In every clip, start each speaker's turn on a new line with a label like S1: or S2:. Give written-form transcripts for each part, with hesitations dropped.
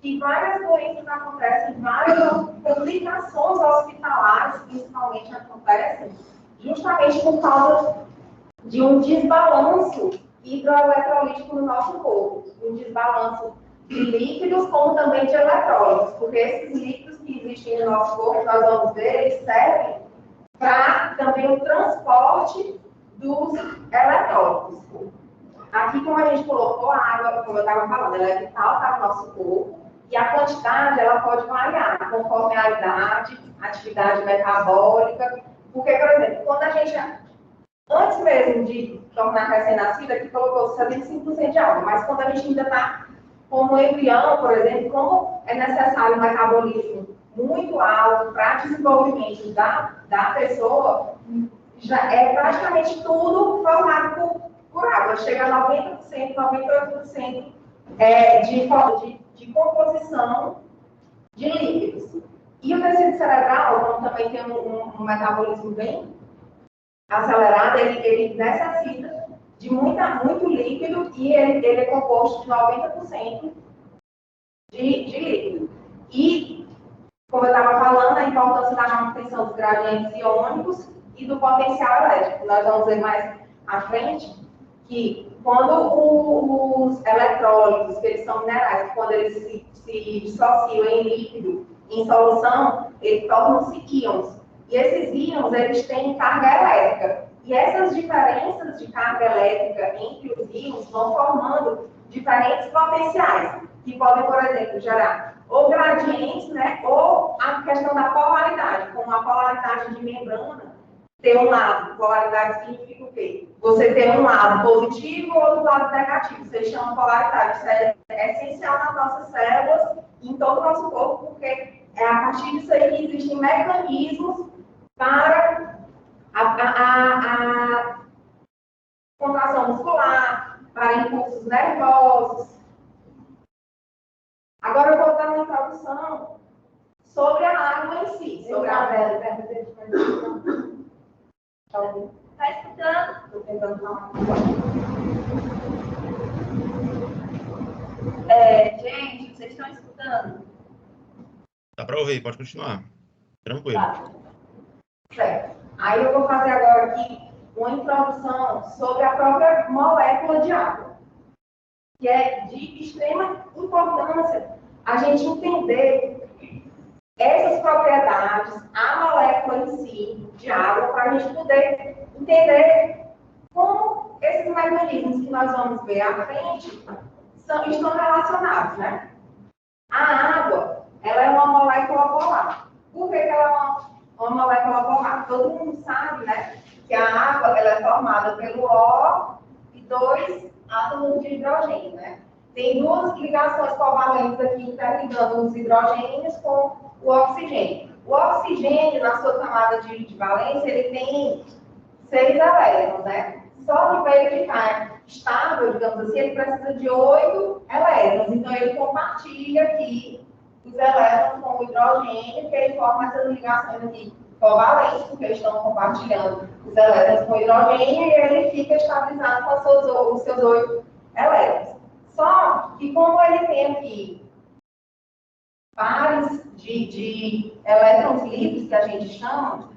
S1: que várias doenças acontecem, várias complicações hospitalares, principalmente, acontecem justamente por causa de um desbalanço hidroeletrolítico no nosso corpo, um desbalanço de líquidos, como também de eletrólitos, porque esses líquidos que existem no nosso corpo, nós vamos ver, eles servem para também o transporte dos eletrólitos. Aqui, como a gente colocou, a água, como eu estava falando, ela é vital para o nosso corpo, e a quantidade, ela pode variar, conforme a idade, a atividade metabólica, porque, por exemplo, quando a gente, antes mesmo de tornar recém-nascida, aqui colocou 75% de água, mas quando a gente ainda está como embrião, por exemplo, como é necessário um metabolismo muito alto para desenvolvimento da pessoa, já é praticamente tudo formado por água, chega a 90%, 98% de composição de líquidos. E o tecido cerebral, como também tem um metabolismo bem acelerado, ele necessita de muito líquido e ele é composto de 90% de líquido. E, como eu estava falando, a importância da manutenção dos gradientes iônicos e do potencial elétrico. Nós vamos ver mais à frente que quando os eletrólitos, que eles são minerais, quando eles se dissociam em líquido, em solução, eles tornam-se íons. E esses íons, eles têm carga elétrica. E essas diferenças de carga elétrica entre os íons vão formando diferentes potenciais, que podem, por exemplo, gerar ou gradientes, né, ou a questão da polaridade, como a polaridade de membrana, ter um lado, polaridade significa o quê? Você tem um lado positivo ou outro lado negativo. Você chama polaridade. Isso é essencial nas nossas células e em todo o nosso corpo, porque é a partir disso aí que existem mecanismos para a contração muscular, para impulsos nervosos. Agora eu vou dar uma introdução sobre a água em si, sobre a vela. Está escutando? Estou tentando falar. Gente, vocês estão escutando?
S2: Dá para ouvir, pode continuar. Tranquilo.
S1: Tá. Certo. Aí eu vou fazer agora aqui uma introdução sobre a própria molécula de água, que é de extrema importância a gente entender essas propriedades, a molécula em si de água, para a gente poder entender como esses mecanismos que nós vamos ver à frente estão relacionados, né? A água, ela é uma molécula polar. Por que ela é uma molécula polar? Todo mundo sabe, né, que a água ela é formada pelo O e 2 átomos de hidrogênio, né? Tem duas ligações covalentes aqui interligando os hidrogênios com o oxigênio. O oxigênio, na sua camada de valência, ele tem 6 elétrons, né? Só que para ele ficar estável, digamos assim, ele precisa de 8 elétrons. Então, ele compartilha aqui os elétrons com o hidrogênio, que ele forma essas ligações aqui covalentes, porque eles estão compartilhando os elétrons com o hidrogênio, e ele fica estabilizado com os seus 8 elétrons. Só que como ele tem aqui pares de elétrons livres, que a gente chama,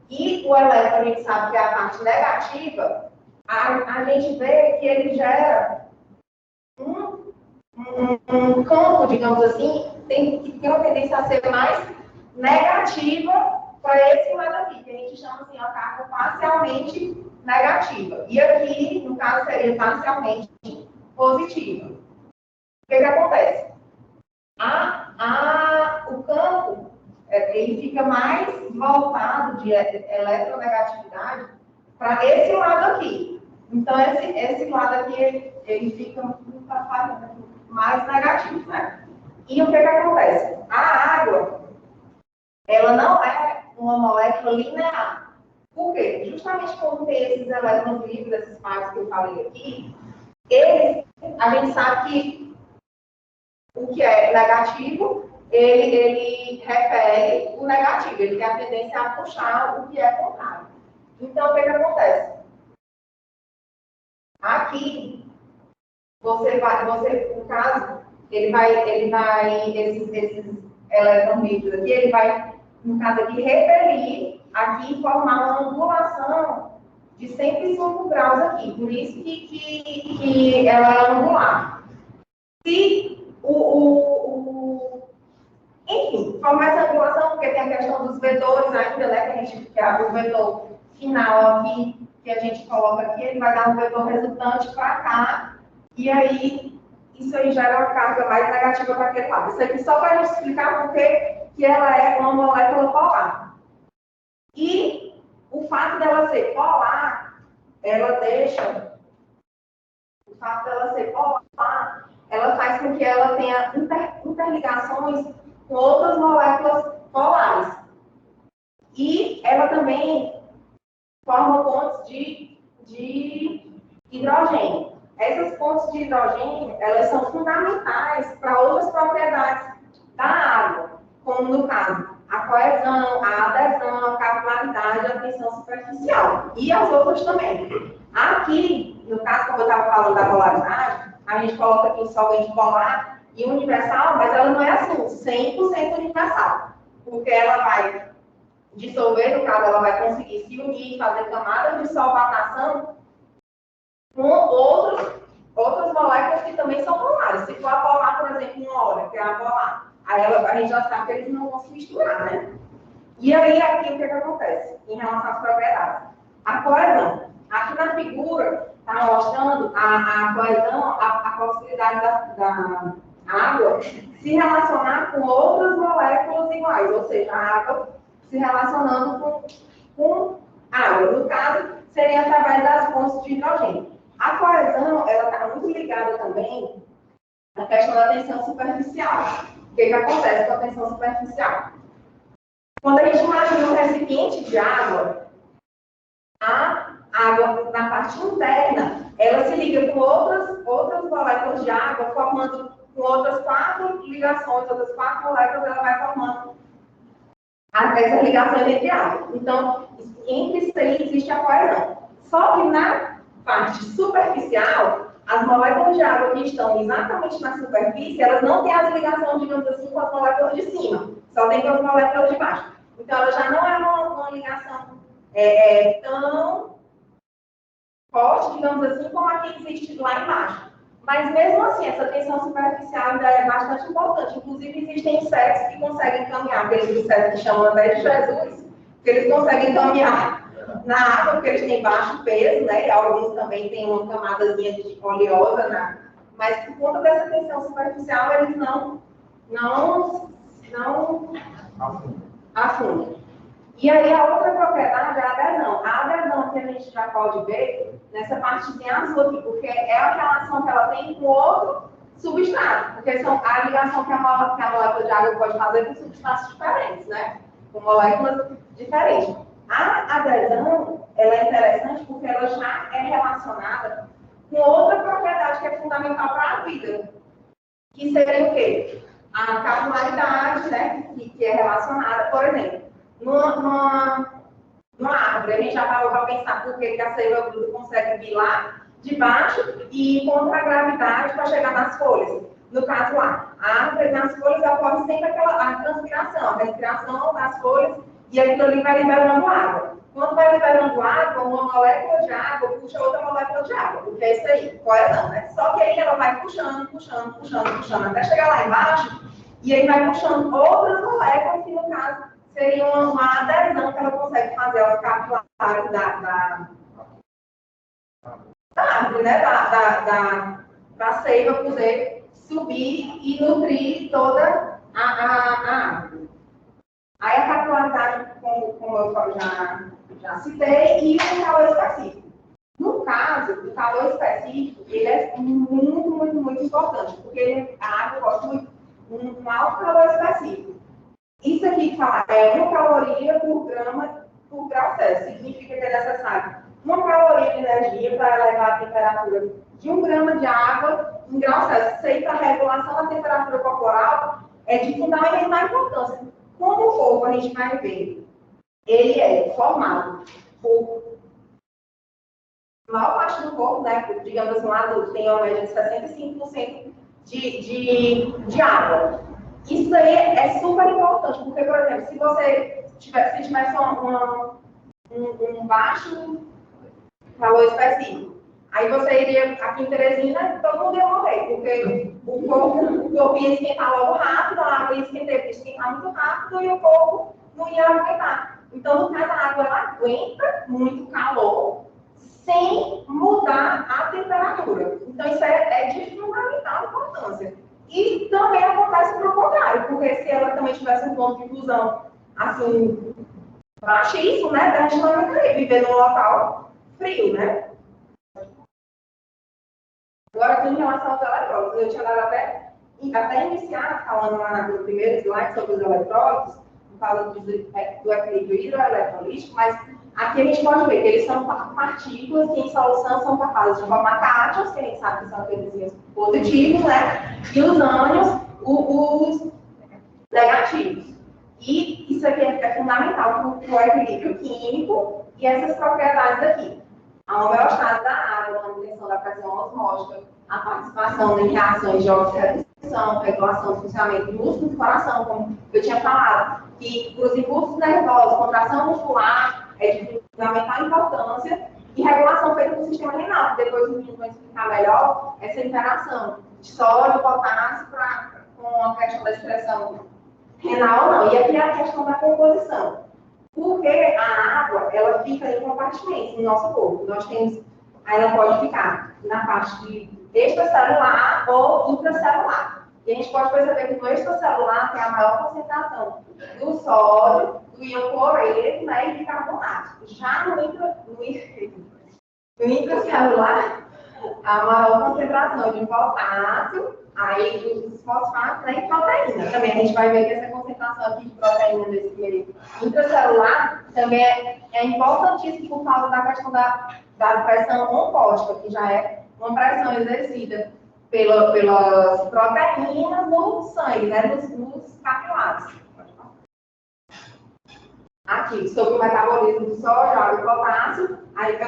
S1: e o elétron a gente sabe que é a parte negativa, a gente vê que ele gera um campo, digamos assim, que tem uma tendência a ser mais negativa para esse lado aqui, que a gente chama assim, uma carga parcialmente negativa. E aqui, no caso, seria parcialmente positiva. O que acontece? O campo ele fica mais voltado de eletronegatividade para esse lado aqui. Então, esse lado aqui, ele fica mais negativo, né? E o que acontece? A água, ela não é uma molécula linear. Por quê? Justamente como tem esses elétrons livres, esses pares que eu falei aqui, a gente sabe que o que é negativo, ele repele o negativo, ele tem a tendência a puxar o que é contrário. Então, o que acontece? Aqui, no caso, esses eletromígios aqui, ele vai, no caso aqui, repelir aqui e formar uma ondulação de 105 graus aqui. Por isso que ela é angular. Se enfim, formar essa angulação, porque tem a questão dos vetores ainda, né, que é o vetor final aqui, que a gente coloca aqui, ele vai dar um vetor resultante para cá, e aí isso aí gera uma carga mais negativa para aquele lado. Isso aqui só para a gente explicar por que ela é uma molécula polar. E o fato dela ser polar, ela faz com que ela tenha interligações com outras moléculas polares. E ela também forma pontes de hidrogênio. Essas pontes de hidrogênio, elas são fundamentais para outras propriedades da água, como no caso, a coesão, a adesão, a capilaridade, a tensão superficial. E as outras também. Aqui, no caso, como eu estava falando da polaridade, a gente coloca aqui o solvente polar e universal, mas ela não é assim, 100% universal. Porque ela vai dissolver, no caso, ela vai conseguir se unir, fazer camadas de solvatação com outras moléculas que também são polares. Se for a polar, por exemplo, uma hora, que é a polar, aí a gente já sabe que eles não vão se misturar, né? E aí, aqui, o que acontece em relação às propriedades? A coesão. Aqui na figura, está mostrando a coesão, a possibilidade da água se relacionar com outras moléculas iguais, ou seja, a água se relacionando com água. No caso, seria através das pontes de hidrogênio. A coesão, ela está muito ligada também à questão da tensão superficial. O que acontece com a tensão superficial? Quando a gente imagina um recipiente de água, a água na parte interna, ela se liga com outras moléculas de água, formando com outras 4 ligações, outras 4 moléculas, ela vai formando essas ligações entre água. Então, entre isso aí existe a coesão. Só que na parte superficial, as moléculas de água que estão exatamente na superfície, elas não têm as ligações, digamos assim, com as moléculas de cima. Só tem com as moléculas de baixo. Então, ela já não é uma ligação tão forte, digamos assim, como a que existe lá embaixo. Mas, mesmo assim, essa tensão superficial ainda é bastante importante. Inclusive, existem insetos que conseguem caminhar, aqueles insetos que chamam até de Jesus, que eles conseguem caminhar na água, porque eles têm baixo peso, né? E alguns também têm uma camadazinha de oleosa, né? Mas, por conta dessa tensão superficial, eles não afundam. E aí, a outra propriedade é a adesão. A adesão que a gente já pode ver nessa partezinha azul aqui, porque é a relação que ela tem com outro substrato, porque são a ligação que a molécula de água pode fazer com substratos diferentes, né? Com moléculas diferentes. A adesão, ela é interessante porque ela já é relacionada com outra propriedade que é fundamental para a vida, que seria o quê? A capilaridade, né? Que é relacionada, por exemplo, numa árvore. A gente já parou para pensar por que a seiva bruta consegue vir lá de baixo e contra a gravidade para chegar nas folhas. No caso lá, a árvore nas folhas ocorre sempre a transpiração, a respiração das folhas, e aquilo ali vai liberando água. Quando vai liberando água, uma molécula de água puxa outra molécula de água, porque é isso aí, coesão, né? Só que aí ela vai puxando, até chegar lá embaixo, e aí vai puxando outras moléculas, que no caso seria uma adesão que ela consegue fazer aos capilares da árvore, né? Da seiva poder subir e nutrir toda a árvore. Aí a capilaridade, como eu já citei, e o calor específico. No caso, o calor específico, ele é muito importante, porque a água possui um alto calor específico. Isso aqui que fala é 1 caloria por grama por grau Celsius. Significa que é necessário 1 caloria de energia para elevar a temperatura de 1 grama de água em grau Celsius. Isso aí, para a regulação da temperatura corporal, é de fundamental importância. Como o corpo, a gente vai ver, ele é formado por a maior parte do corpo, né, digamos assim, um adulto tem uma média de 65% de água. Isso daí é super importante, porque, por exemplo, se você tivesse um baixo valor específico, aí você iria, aqui em Teresina, todo mundo ia morrer, porque o corpo ia esquentar logo rápido, a água ia esquentar muito rápido e o corpo não ia aguentar. Então, no caso, a água ela aguenta muito calor sem mudar a temperatura. Então, isso é de fundamental importância. E também acontece pelo contrário, porque se ela também tivesse um ponto de fusão assim, baixíssimo, né? A gente não ia viver num local frio, né? Agora, aqui em relação aos eletrólitos, eu tinha dado até iniciar falando lá no primeiro slide sobre os eletrólitos, falando do equilíbrio hidroeletrolítico, mas aqui a gente pode ver que eles são partículas que em solução são capazes de formar cátions, que a gente sabe que são aqueles íons positivos, né? E os ânions, os negativos. E isso aqui é fundamental para o equilíbrio químico e essas propriedades aqui. A homeostase da água, a manutenção da pressão osmótica, a participação em reações de oxidação, regulação do funcionamento do músculo do coração, como eu tinha falado, que para os impulsos nervosos, contração muscular, é de fundamental importância, e regulação feita pelo sistema renal, que depois o menino vai explicar melhor essa interação de sódio, potássio, com a questão da expressão renal ou não. E aqui é a questão da composição. Porque a água, ela fica em compartimentos no nosso corpo. Nós temos, aí ela pode ficar na parte de extracelular ou intracelular. E a gente pode perceber que no extracelular tem a maior concentração do sódio, do íon cloreto, né, e bicarbonato. Já no intracelular, a maior concentração de potássio, aí dos fosfatos, né, e proteína. Também a gente vai ver que essa concentração aqui de proteína nesse meio intracelular também é importantíssima por causa da questão da pressão oncótica, que já é uma pressão exercida pelas proteínas no sangue, né, nos capilares. Aqui, sobre o metabolismo do sódio, água e potássio, aí eu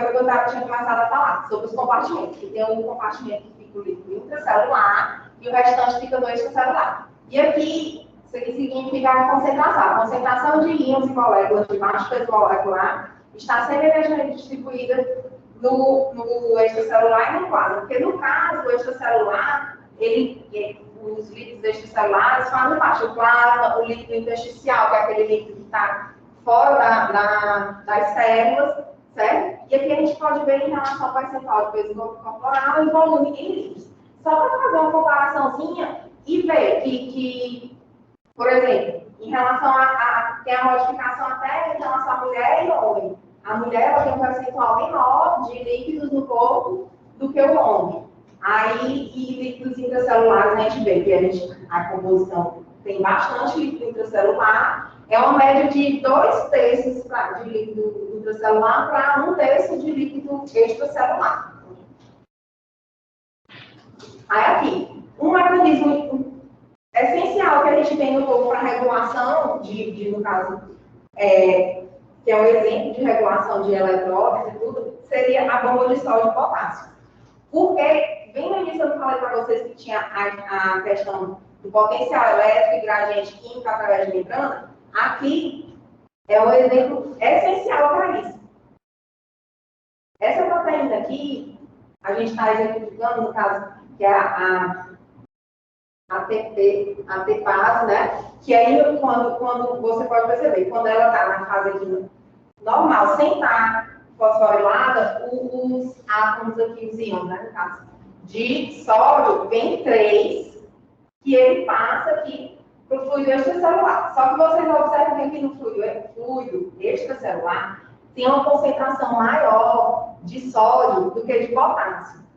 S1: tinha começado a falar sobre os compartimentos, que tem um compartimento que fica o líquido intracelular e o restante fica no extracelular. E aqui, isso aqui significa a concentração. A concentração de íons e moléculas de baixo peso molecular está semelhantemente distribuída no extracelular e no plasma. Porque no caso, o extracelular, os líquidos extracelulares fazem parte do plasma, o líquido intersticial, que é aquele líquido que está fora das células, certo? E aqui a gente pode ver em relação ao percentual de peso corporal e volume em litros. Só para fazer uma comparaçãozinha e ver que, por exemplo, em relação tem a modificação até em relação à mulher e homem. A mulher ela tem um percentual menor de líquidos no corpo do que o homem. Aí, e líquidos intracelulares, a gente vê que a composição tem bastante líquido intracelular. É uma média de 2/3 de líquido intracelular para 1/3 de líquido extracelular. Aí aqui, um mecanismo essencial que a gente tem no corpo para regulação no caso, que é um exemplo de regulação de eletrólitos e tudo, seria a bomba de sódio e potássio. Porque, bem no início eu falei para vocês que tinha a questão do potencial elétrico e gradiente químico através de membrana. Aqui é um exemplo essencial para isso. Essa proteína aqui, a gente está exemplificando, no caso, que é a ATPase, né? Que aí, quando você pode perceber, quando ela está na fase aqui normal, sem estar fosforilada, os átomos aqui, os íons, né? No caso, de sódio, vem 3, que ele passa aqui para o fluido extracelular. Só que vocês observam que aqui no fluido extracelular tem uma concentração maior de sódio do que de potássio.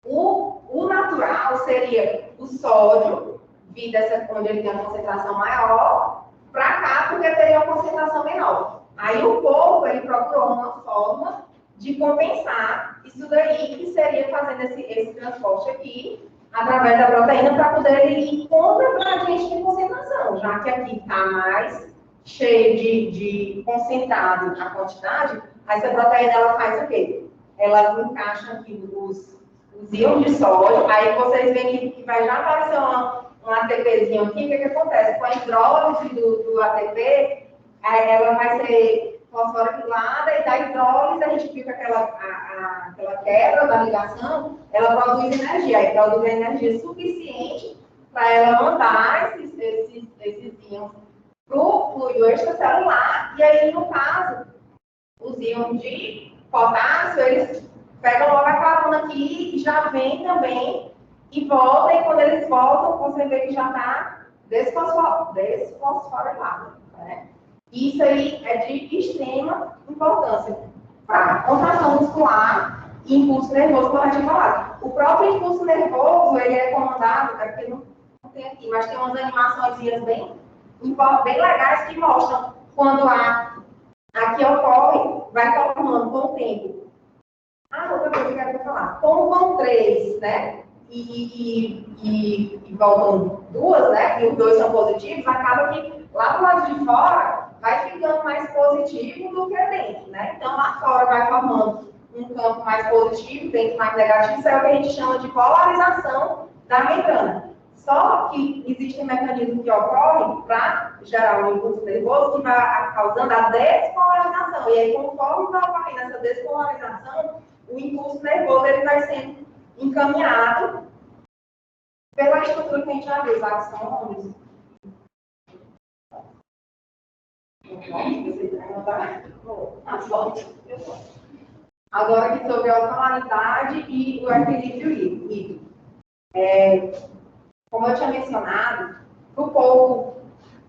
S1: O natural seria o sódio, onde ele tem uma concentração maior, para cá, porque teria uma concentração menor. Aí o corpo ele procurou uma forma de compensar isso daí, que seria fazendo esse transporte aqui, através da proteína, para poder ir contra o gradiente de concentração, já que aqui está mais cheio de concentrado a quantidade, essa proteína ela faz o quê? Ela encaixa aqui os íons de sódio, aí vocês veem que vai já aparecer um ATPzinho aqui, o que acontece? Com a hidrólise do ATP, ela vai ser fosforilada, e da hidrólise a gente fica aquela quebra da ligação, ela produz energia, aí produz energia suficiente para ela mandar esses íons para o fluido extracelular, e aí, no caso, os íons de potássio, eles pegam logo a carona aqui e já vem também e volta, e quando eles voltam, você vê que já está desfosforilado, né? Isso aí é de extrema importância para contração muscular e impulso nervoso correticulado. O próprio impulso nervoso, ele é comandado, aqui não tem aqui, mas tem umas animações bem legais que mostram quando aqui ocorre, vai formando com o tempo. Outra coisa que eu quero falar. Como vão 3, né? E voltam 2, né? E os 2 são positivos, acaba que lá do lado de fora vai ficando mais positivo do que dentro, né? Então lá fora vai formando um campo mais positivo, dentro mais negativo, isso é o que a gente chama de polarização da membrana. Só que existem mecanismos que ocorrem para gerar um impulso nervoso que vai causando a despolarização. E aí, conforme vai ocorrendo essa despolarização, o impulso nervoso ele vai sendo encaminhado pela estrutura que a gente já viu, os axônios. Agora aqui sobre a osmolaridade e o equilíbrio hídrico. Como eu tinha mencionado, para o polvo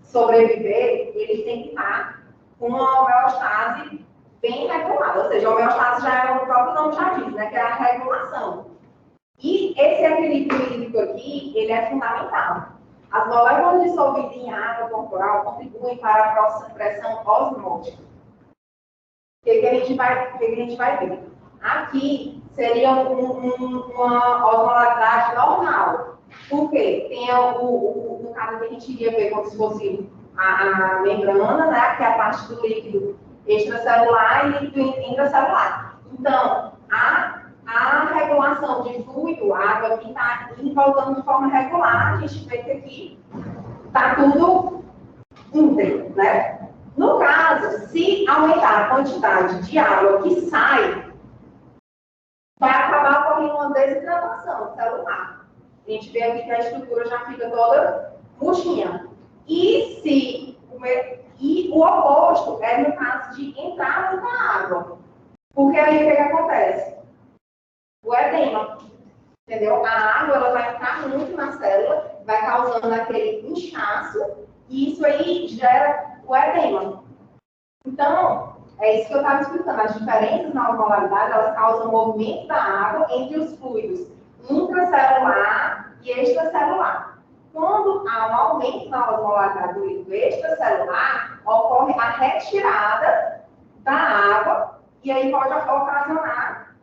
S1: sobreviver, ele tem que estar com uma homeostase bem regulada. Ou seja, a homeostase já é o próprio nome já diz, né? Que é a regulação. E esse equilíbrio hídrico aqui, ele é fundamental. As moléculas dissolvidas em água corporal contribuem para a pressão osmótica. O que a gente vai ver? Aqui seria uma osmolaridade normal. Por quê? Tem no caso que a gente iria ver como se fosse a membrana, né? Que é a parte do líquido extracelular e líquido intracelular. Então, a regulação de fluido, a água que está voltando de forma regular, a gente vê que aqui está tudo íntegro, né? No caso, se aumentar a quantidade de água que sai, vai acabar ocorrendo uma desidratação celular. A gente vê aqui que a estrutura já fica toda murchinha. E o oposto é no caso de entrar muita água. Porque aí o que acontece? O edema, entendeu? A água ela vai entrar muito na célula, vai causando aquele inchaço, e isso aí gera o edema. Então, é isso que eu estava explicando. As diferenças na osmolaridade, elas causam o movimento da água entre os fluidos intracelular e extracelular. Quando há um aumento na osmolaridade do líquido extracelular, ocorre a retirada da água, e aí pode ocasionar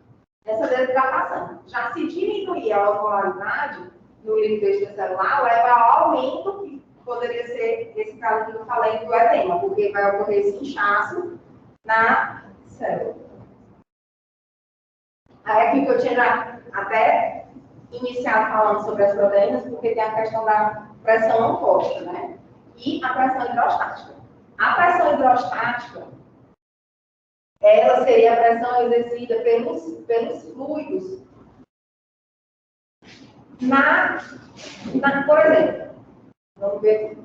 S1: essa desidratação. Já se diminuir a osmolaridade no líquido extracelular, leva ao aumento, que poderia ser esse caso que eu falei do edema, porque vai ocorrer esse inchaço na célula. Aí aqui que eu tinha já até iniciado falando sobre as proteínas, porque tem a questão da pressão oncótica, né? E a pressão hidrostática. A pressão hidrostática, ela seria a pressão exercida pelos fluidos por exemplo, vamos ver,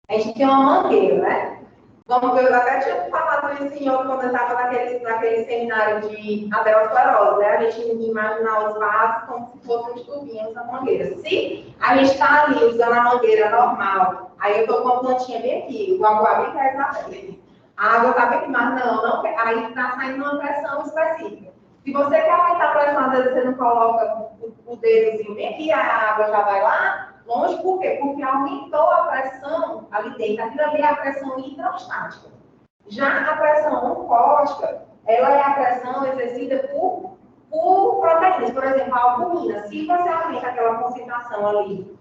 S1: a gente tem uma mangueira, né? Vamos ver, eu até tinha falado isso em outro, quando eu estava naquele seminário de aterosclerose, né? A gente imaginar os vasos como se fossem os tubinhos da mangueira. Se a gente está ali usando a mangueira normal, aí eu estou com uma plantinha bem aqui, o água bem perto da pele. A água está bem aqui, mas não, aí está saindo uma pressão específica. Se você quer aumentar a pressão, às vezes você não coloca o dedozinho bem aqui, a água já vai lá longe, por quê? Porque aumentou a pressão ali dentro. Aquilo ali é a pressão hidrostática. Já a pressão oncótica, ela é a pressão exercida por proteínas. Por exemplo, a albumina. Se você aumenta aquela concentração ali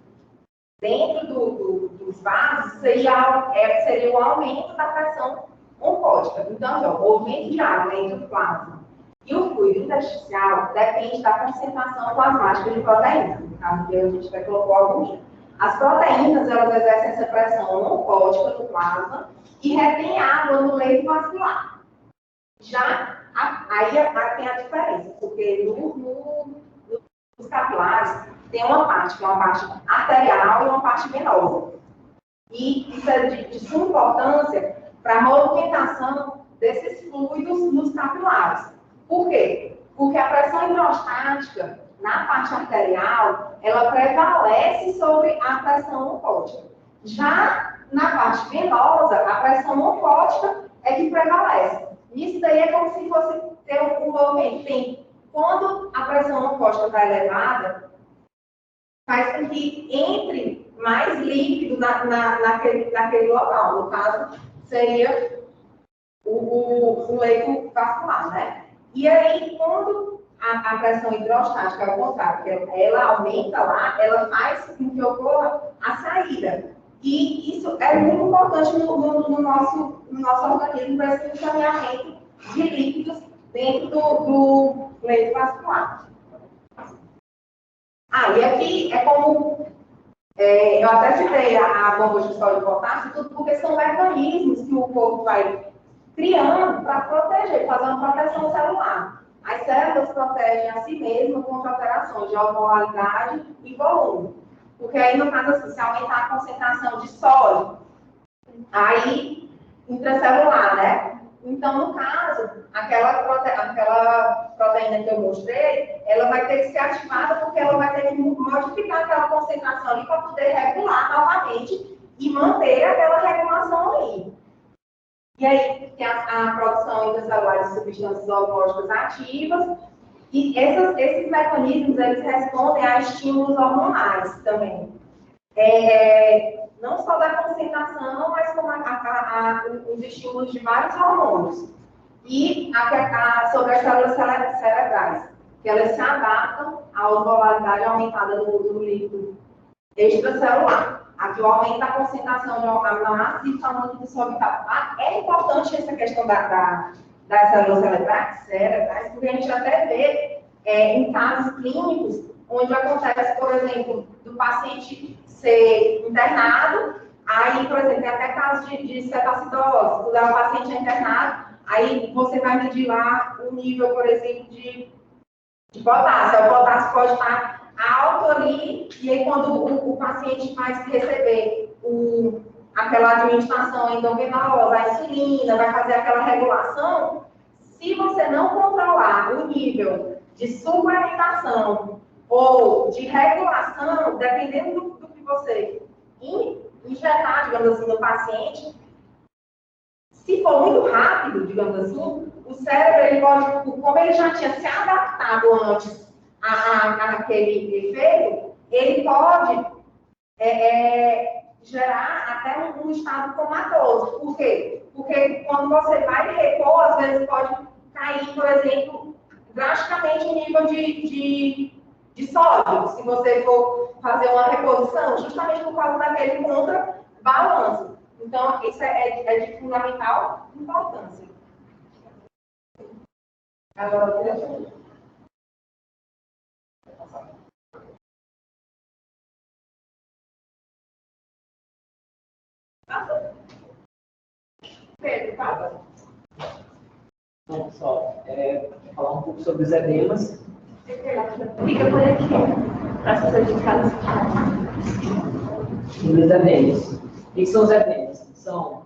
S1: dentro dos vasos, seria o aumento da pressão oncótica. Então, o movimento de água entre o plasma E o fluido intersticial depende da concentração plasmática de proteína. No caso aqui, a gente vai colocar alguns. As proteínas, elas exercem essa pressão oncótica no plasma e retém água no leito vascular. Já, aí tem a diferença, porque nos capilares tem uma parte que é uma parte arterial e uma parte venosa. E isso é de suma importância para a movimentação desses fluidos nos capilares. Por quê? Porque a pressão hidrostática na parte arterial, ela prevalece sobre a pressão oncótica. Já na parte venosa, a pressão oncótica é que prevalece. Isso daí é como se fosse ter um movimento. Quando a pressão oncótica está elevada, faz com que entre mais líquido naquele local. No caso, seria o leito vascular, né? E aí, quando a pressão hidrostática, ao contrário, que ela aumenta lá, ela faz com que ocorra a saída. E isso é muito importante no nosso organismo para esse funcionamento de líquidos dentro do leito vascular. E aqui é como, eu até citei a bomba de sol de potássio, tudo porque são mecanismos que o corpo vai criando para proteger, fazer uma proteção celular. As células protegem a si mesmas contra alterações de osmolaridade e volume. Porque aí, no caso assim, se aumentar a concentração de sólido, aí intracelular, né? Então, no caso, aquela proteína que eu mostrei, ela vai ter que ser ativada porque ela vai ter que modificar aquela concentração ali para poder regular novamente e manter aquela regulação ali. E aí tem a produção intracelular de substâncias hormônicas ativas, e esses mecanismos, eles respondem a estímulos hormonais também. Não só da concentração, mas como os estímulos de vários hormônios. E sobre as células cerebrais, que elas se adaptam à osmolaridade aumentada do líquido extracelular. Aqui o aumento da concentração de aminoácidos e falando do suavitável. É importante essa questão das células cerebrais, porque a gente até vê em casos clínicos onde acontece, por exemplo, do paciente ser internado, aí, por exemplo, tem até casos de cetoacidose, quando o paciente é internado, aí você vai medir lá o nível, por exemplo, de potássio. O potássio pode estar alto ali, e aí quando o paciente vai receber aquela administração endovenosa, a insulina, vai fazer aquela regulação, se você não controlar o nível de suplementação ou de regulação, dependendo do que você injetar, digamos assim, no paciente, se for muito rápido, digamos assim, o cérebro, ele pode, como ele já tinha se adaptado antes àquele efeito, ele pode gerar até um estado comatoso. Por quê? Porque quando você vai repor, às vezes pode cair, por exemplo, drasticamente o nível de sódio, se você for fazer uma reposição, justamente por causa daquele contrabalanço. Então, isso é de fundamental importância. Agora, Pedro, passa.
S3: Bom, pessoal, vou falar um pouco sobre os edemas.
S1: Fica por aqui, para as pessoas de casa.
S3: Sobre os edemas. O que são os edemas? São,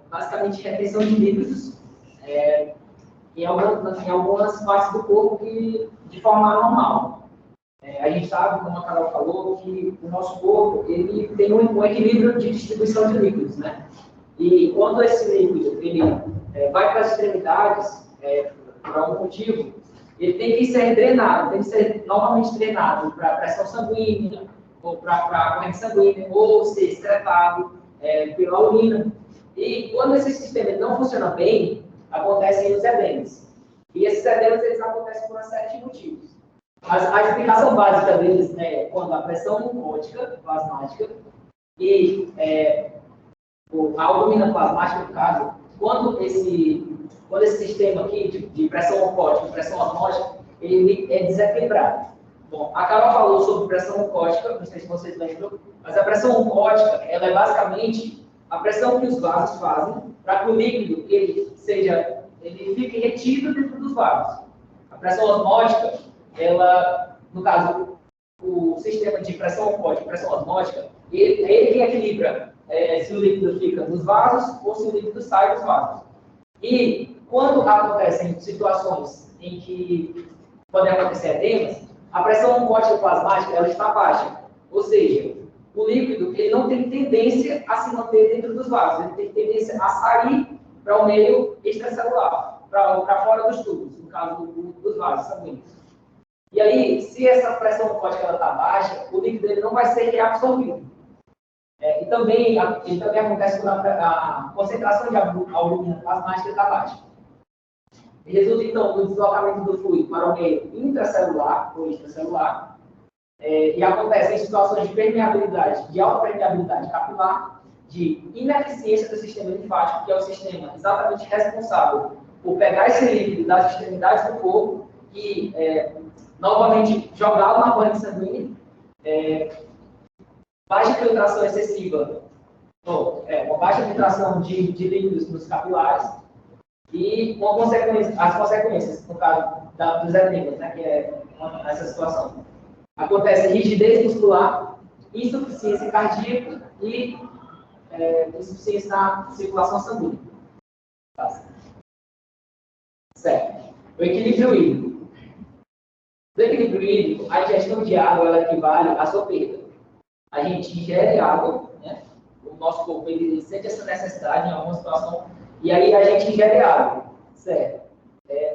S3: basicamente, retenção de líquidos em algumas partes do corpo de forma anormal. A gente sabe, como a Carol falou, que o nosso corpo ele tem um equilíbrio de distribuição de líquidos, né? E quando esse líquido ele vai para as extremidades, por algum motivo, ele tem que ser drenado, tem que ser novamente drenado para pressão sanguínea, ou para corrente sanguínea, ou ser excretado pela urina. E quando esse sistema não funciona bem, acontecem os edemas. E esses edemas eles acontecem por uma série de motivos. A explicação básica deles é quando a pressão oncótica, plasmática, e a albumina plasmática, no caso, quando esse sistema aqui de pressão oncótica e pressão osmótica, ele é desequilibrado. Bom, a Carol falou sobre pressão oncótica, não sei se vocês lembram, mas a pressão oncótica, ela é basicamente a pressão que os vasos fazem para que o líquido ele fique retido dentro dos vasos. A pressão osmótica, ela, no caso, o sistema de pressão oncótica e pressão osmótica, ele que equilibra se o líquido fica nos vasos ou se o líquido sai dos vasos. E quando acontecem situações em que podem acontecer edemas, a pressão oncótica plasmática ela está baixa. Ou seja, o líquido ele não tem tendência a se manter dentro dos vasos, ele tem tendência a sair para o meio extracelular, para fora dos tubos, no caso dos vasos sanguíneos. E aí, se essa pressão oncótica está baixa, o líquido ele não vai ser reabsorvido. E também, ele também acontece quando a concentração de albumina plasmática está baixa. E resulta, então, no deslocamento do fluido para o meio intracelular ou extracelular, e acontece em situações de permeabilidade, de alta permeabilidade capilar, de ineficiência do sistema linfático, que é o sistema exatamente responsável por pegar esse líquido das extremidades do corpo e, novamente, jogá-lo na corrente sanguínea, baixa filtração excessiva, uma baixa filtração de líquidos nos capilares e as consequências, no caso dos edemas, né, que é essa situação. Acontece rigidez muscular, insuficiência cardíaca e insuficiência na circulação sanguínea. Certo. O equilíbrio hídrico. No equilíbrio hídrico, a ingestão de água ela equivale à sua perda. A gente ingere água, né? O nosso corpo ele sente essa necessidade em alguma situação, e aí a gente ingere água, certo?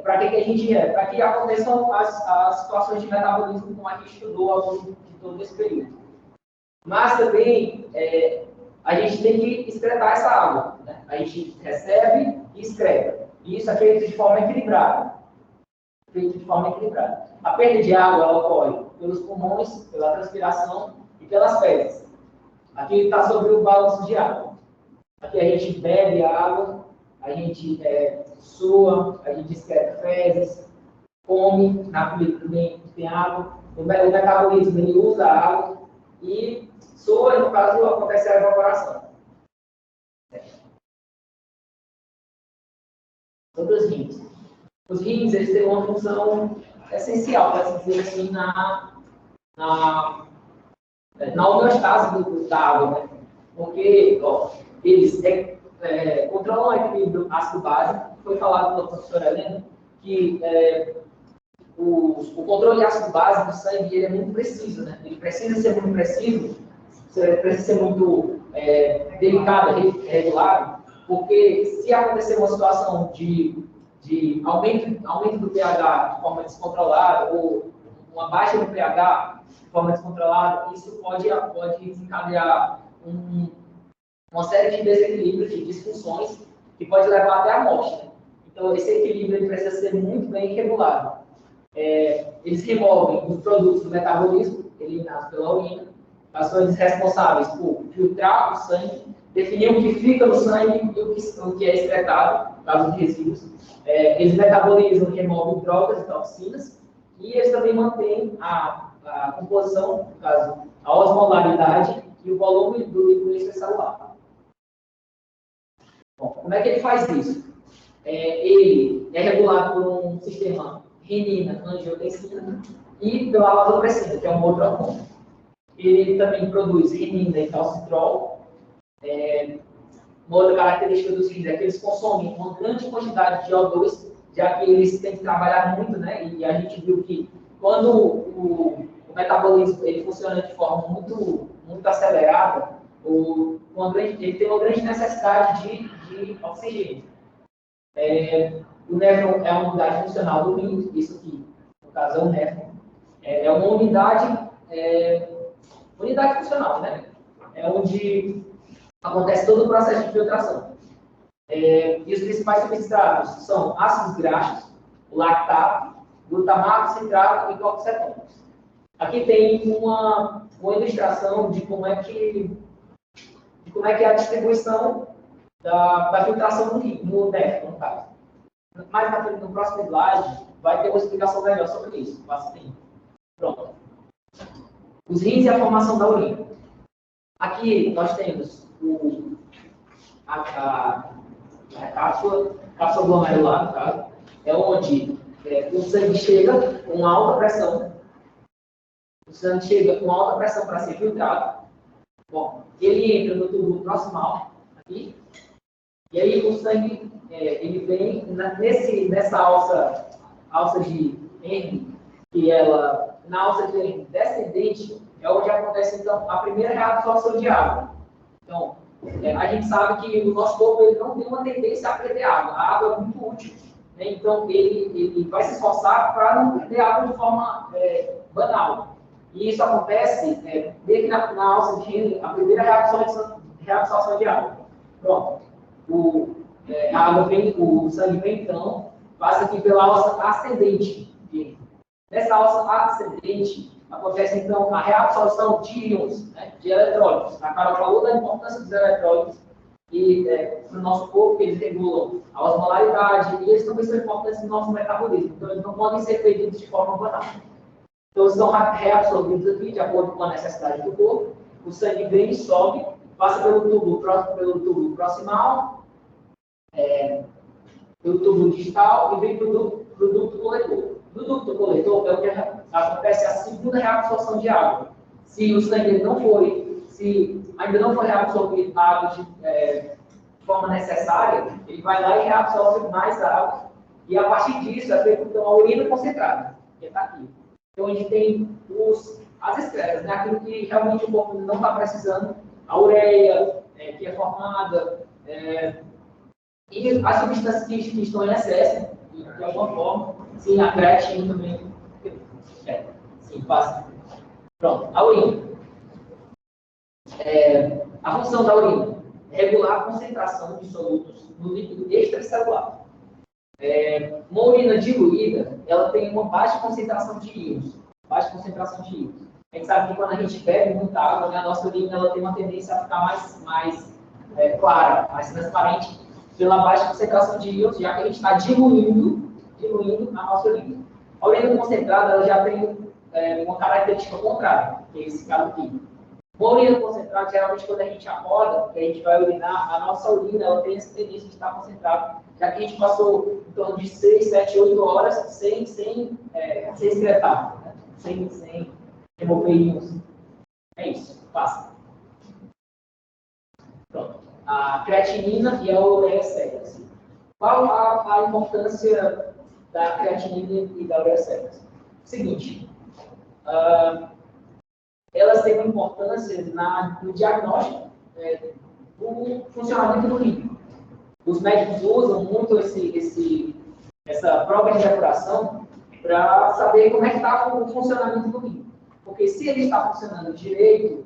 S3: Para que a gente ingere? Para que aconteçam as situações de metabolismo, como a gente estudou ao longo de todo esse período. Mas também a gente tem que excretar essa água, né? A gente recebe e excreta. E isso é feito de forma equilibrada. A perda de água ela ocorre pelos pulmões, pela transpiração e pelas fezes. Aqui está sobre o balanço de água. Aqui a gente bebe água, a gente sua, a gente excreta fezes, come, na comida também tem água. O metabolismo ele usa a água e soa, e no caso acontece a evaporação. Sobre os rins. Os rins eles têm uma função essencial, para se dizer assim, na homeostase da água, né? Porque eles controlam o equilíbrio ácido-base. Foi falado pela professora Helena que o controle ácido-base do sangue ele é muito preciso, né? Ele precisa ser muito preciso, precisa ser muito delicado, regulado, porque se acontecer uma situação de aumento do pH de forma descontrolada ou uma baixa do pH de forma descontrolada, isso pode desencadear uma série de desequilíbrios, de disfunções, que pode levar até a morte, né? Então, esse equilíbrio ele precisa ser muito bem regulado. Eles removem os produtos do metabolismo, eliminados pela urina, ações responsáveis por filtrar o sangue, definir o que fica no sangue e o que é excretado, no caso de resíduos. Eles metabolizam e removem drogas e toxinas, e eles também mantêm a composição, no caso, a osmolaridade e o volume do líquido extracelular. Bom, como é que ele faz isso? Ele é regulado por um sistema renina, angiotensina e pela vasopressina, que é um outro hormônio. Ele também produz renina e calcitrol. Uma outra característica dos rins é que eles consomem uma grande quantidade de O2, já que eles têm que trabalhar muito, né? E a gente viu que quando o metabolismo ele funciona de forma muito acelerada, ele tem uma grande necessidade de oxigênio. O néfron é uma unidade funcional do rim, isso aqui, no caso é o néfron. É uma unidade funcional, né? É onde acontece todo o processo de filtração. E os principais substratos são ácidos graxos, o lactato, glutamato, citrato e clorocetônicos. Aqui tem uma ilustração de como é que é a distribuição da filtração no néfron, no caso. Mas no próximo slide vai ter uma explicação melhor sobre isso. Pronto. Os rins e a formação da urina. Aqui nós temos a cápsula glomerular, no caso, é onde o sangue chega com alta pressão. O sangue chega com alta pressão para ser filtrado. Bom, ele entra no tubo proximal, aqui, e aí o sangue ele vem nessa alça de Henry, que ela, na alça de Henry descendente, é onde acontece, então, a primeira reabsorção de água. Então, a gente sabe que o nosso corpo ele não tem uma tendência a perder água. A água é muito útil, né? Então, ele vai se esforçar para não perder água de forma banal. E isso acontece desde na alça de Henry, a primeira reabsorção de água. Pronto. A água vem, o sangue vem, então, passa aqui pela alça ascendente. Nessa alça ascendente, acontece, então, a reabsorção de íons, né, de eletrólitos. A Carol falou da importância dos eletrólitos e para o nosso corpo, eles regulam a osmolaridade e eles também são importantes no nosso metabolismo. Então, eles não podem ser perdidos de forma banal. Então, eles são reabsorvidos aqui, de acordo com a necessidade do corpo. O sangue vem e sobe, passa pelo tubo proximal, pelo tubo distal e vem para o ducto coletor. No ducto coletor é o que acontece a segunda reabsorção de água. Se o sangue ainda não foi reabsorvido a água de forma necessária, ele vai lá e reabsorve mais água. E a partir disso é feita então, a urina concentrada, que está aqui. Então a gente tem as excretas, né? Aquilo que realmente o corpo não está precisando, a ureia, que é formada, e as substâncias que estão em excesso, de alguma forma, sim, a creatina também. Sim, passa. Pronto, a urina. A função da urina é regular a concentração de solutos no líquido extracelular. Uma urina diluída, ela tem uma baixa concentração de íons. A gente sabe que quando a gente bebe muita água, né, a nossa urina ela tem uma tendência a ficar mais clara, mais transparente, pela baixa concentração de íons, já que a gente está diluindo a nossa urina. A urina concentrada ela já tem uma característica contrária, que é esse caso aqui. Uma urina concentrada, geralmente quando a gente acorda, que a gente vai urinar, a nossa urina ela tem essa tendência de estar concentrada, já que a gente passou em torno de 6, 7, 8 horas sem excretar, né? sem remover íons. É isso, passa. Pronto. A creatinina e a ureia secas. Qual a importância da creatinina e da ureia secas? Seguinte, elas têm uma importância no diagnóstico do funcionamento do rim. Os médicos usam muito essa prova de depuração para saber como é que está o funcionamento do rim. Porque se ele está funcionando direito,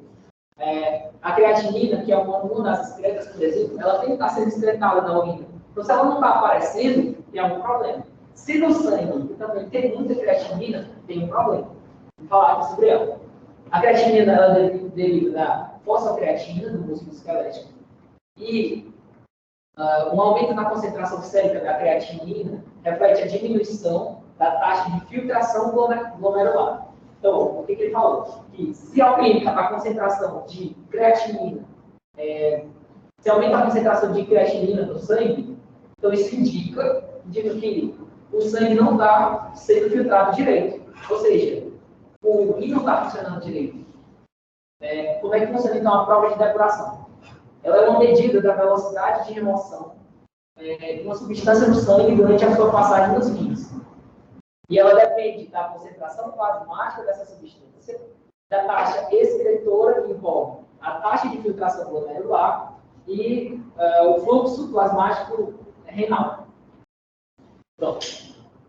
S3: a creatinina, que é uma das excretas, por exemplo, ela tem que estar sendo excretada na urina. Então, se ela não está aparecendo, tem algum problema. Se no sangue também tem muita creatinina, tem um problema. Vou falar aqui sobre ela. A creatinina ela deriva da fosfocreatina, do músculo esquelético, e um aumento na concentração sérica da creatinina reflete a diminuição da taxa de filtração glomerular. Então, o que ele falou? Que se aumenta a concentração de creatinina, no sangue, então isso indica que o sangue não está sendo filtrado direito. Ou seja, o rim não está funcionando direito. Como é que funciona então a prova de depuração? Ela é uma medida da velocidade de remoção de uma substância no sangue durante a sua passagem nos rins. E ela depende da concentração plasmática dessa substância, da taxa excretora, que envolve a taxa de filtração glomerular e o fluxo plasmático renal. Pronto.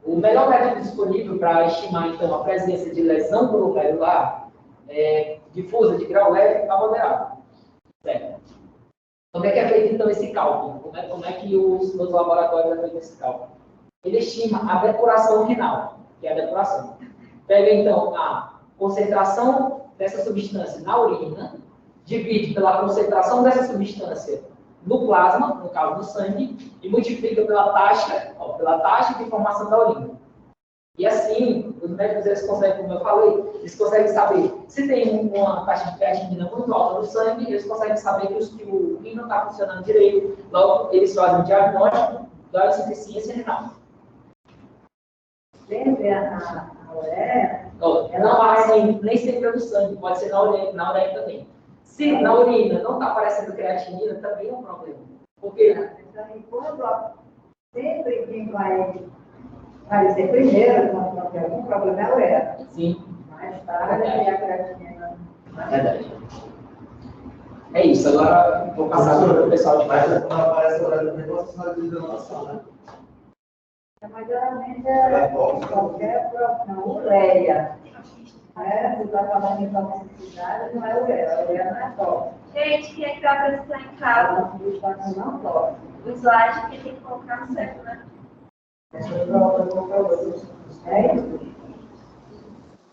S3: O melhor método disponível para estimar, então, a presença de lesão glomerular difusa de grau leve a moderado. Certo? Como é que é feito, então, esse cálculo? Como é que os laboratórios é feito esse cálculo? Ele estima a depuração renal, que é a depuração. Pega, então, a concentração dessa substância na urina, divide pela concentração dessa substância no plasma, no caso do sangue, e multiplica pela taxa de formação da urina. E assim, os médicos eles conseguem, como eu falei, eles conseguem saber se tem uma taxa de creatinina muito alta no sangue, eles conseguem saber que o rim não está funcionando direito, logo eles fazem o diagnóstico da insuficiência renal.
S4: Sempre a ureia?
S3: Não assim, nem sempre é no sangue, pode ser na urina também. Se na urina não está aparecendo creatinina, também é um problema. Porque
S4: Sempre quem vai aparecer primeiro quando tem algum problema é a ureia.
S3: sim,
S4: Mais tarde é a creatinina.
S3: é verdade. É isso, agora vou passar para o pessoal de casa.
S5: Quando aparece o horário do negócio, faz a hidratação, né?
S4: Mas geralmente é qualquer problema, ureia. Você está falando em toxicidade, não é ureia. A ureia não é tóxica.
S1: Gente, quem é que dá para estar em casa?
S4: A substância não tóxica.
S1: O slide que tem que colocar certo, né?
S4: Essa é a prova do computador. É isso?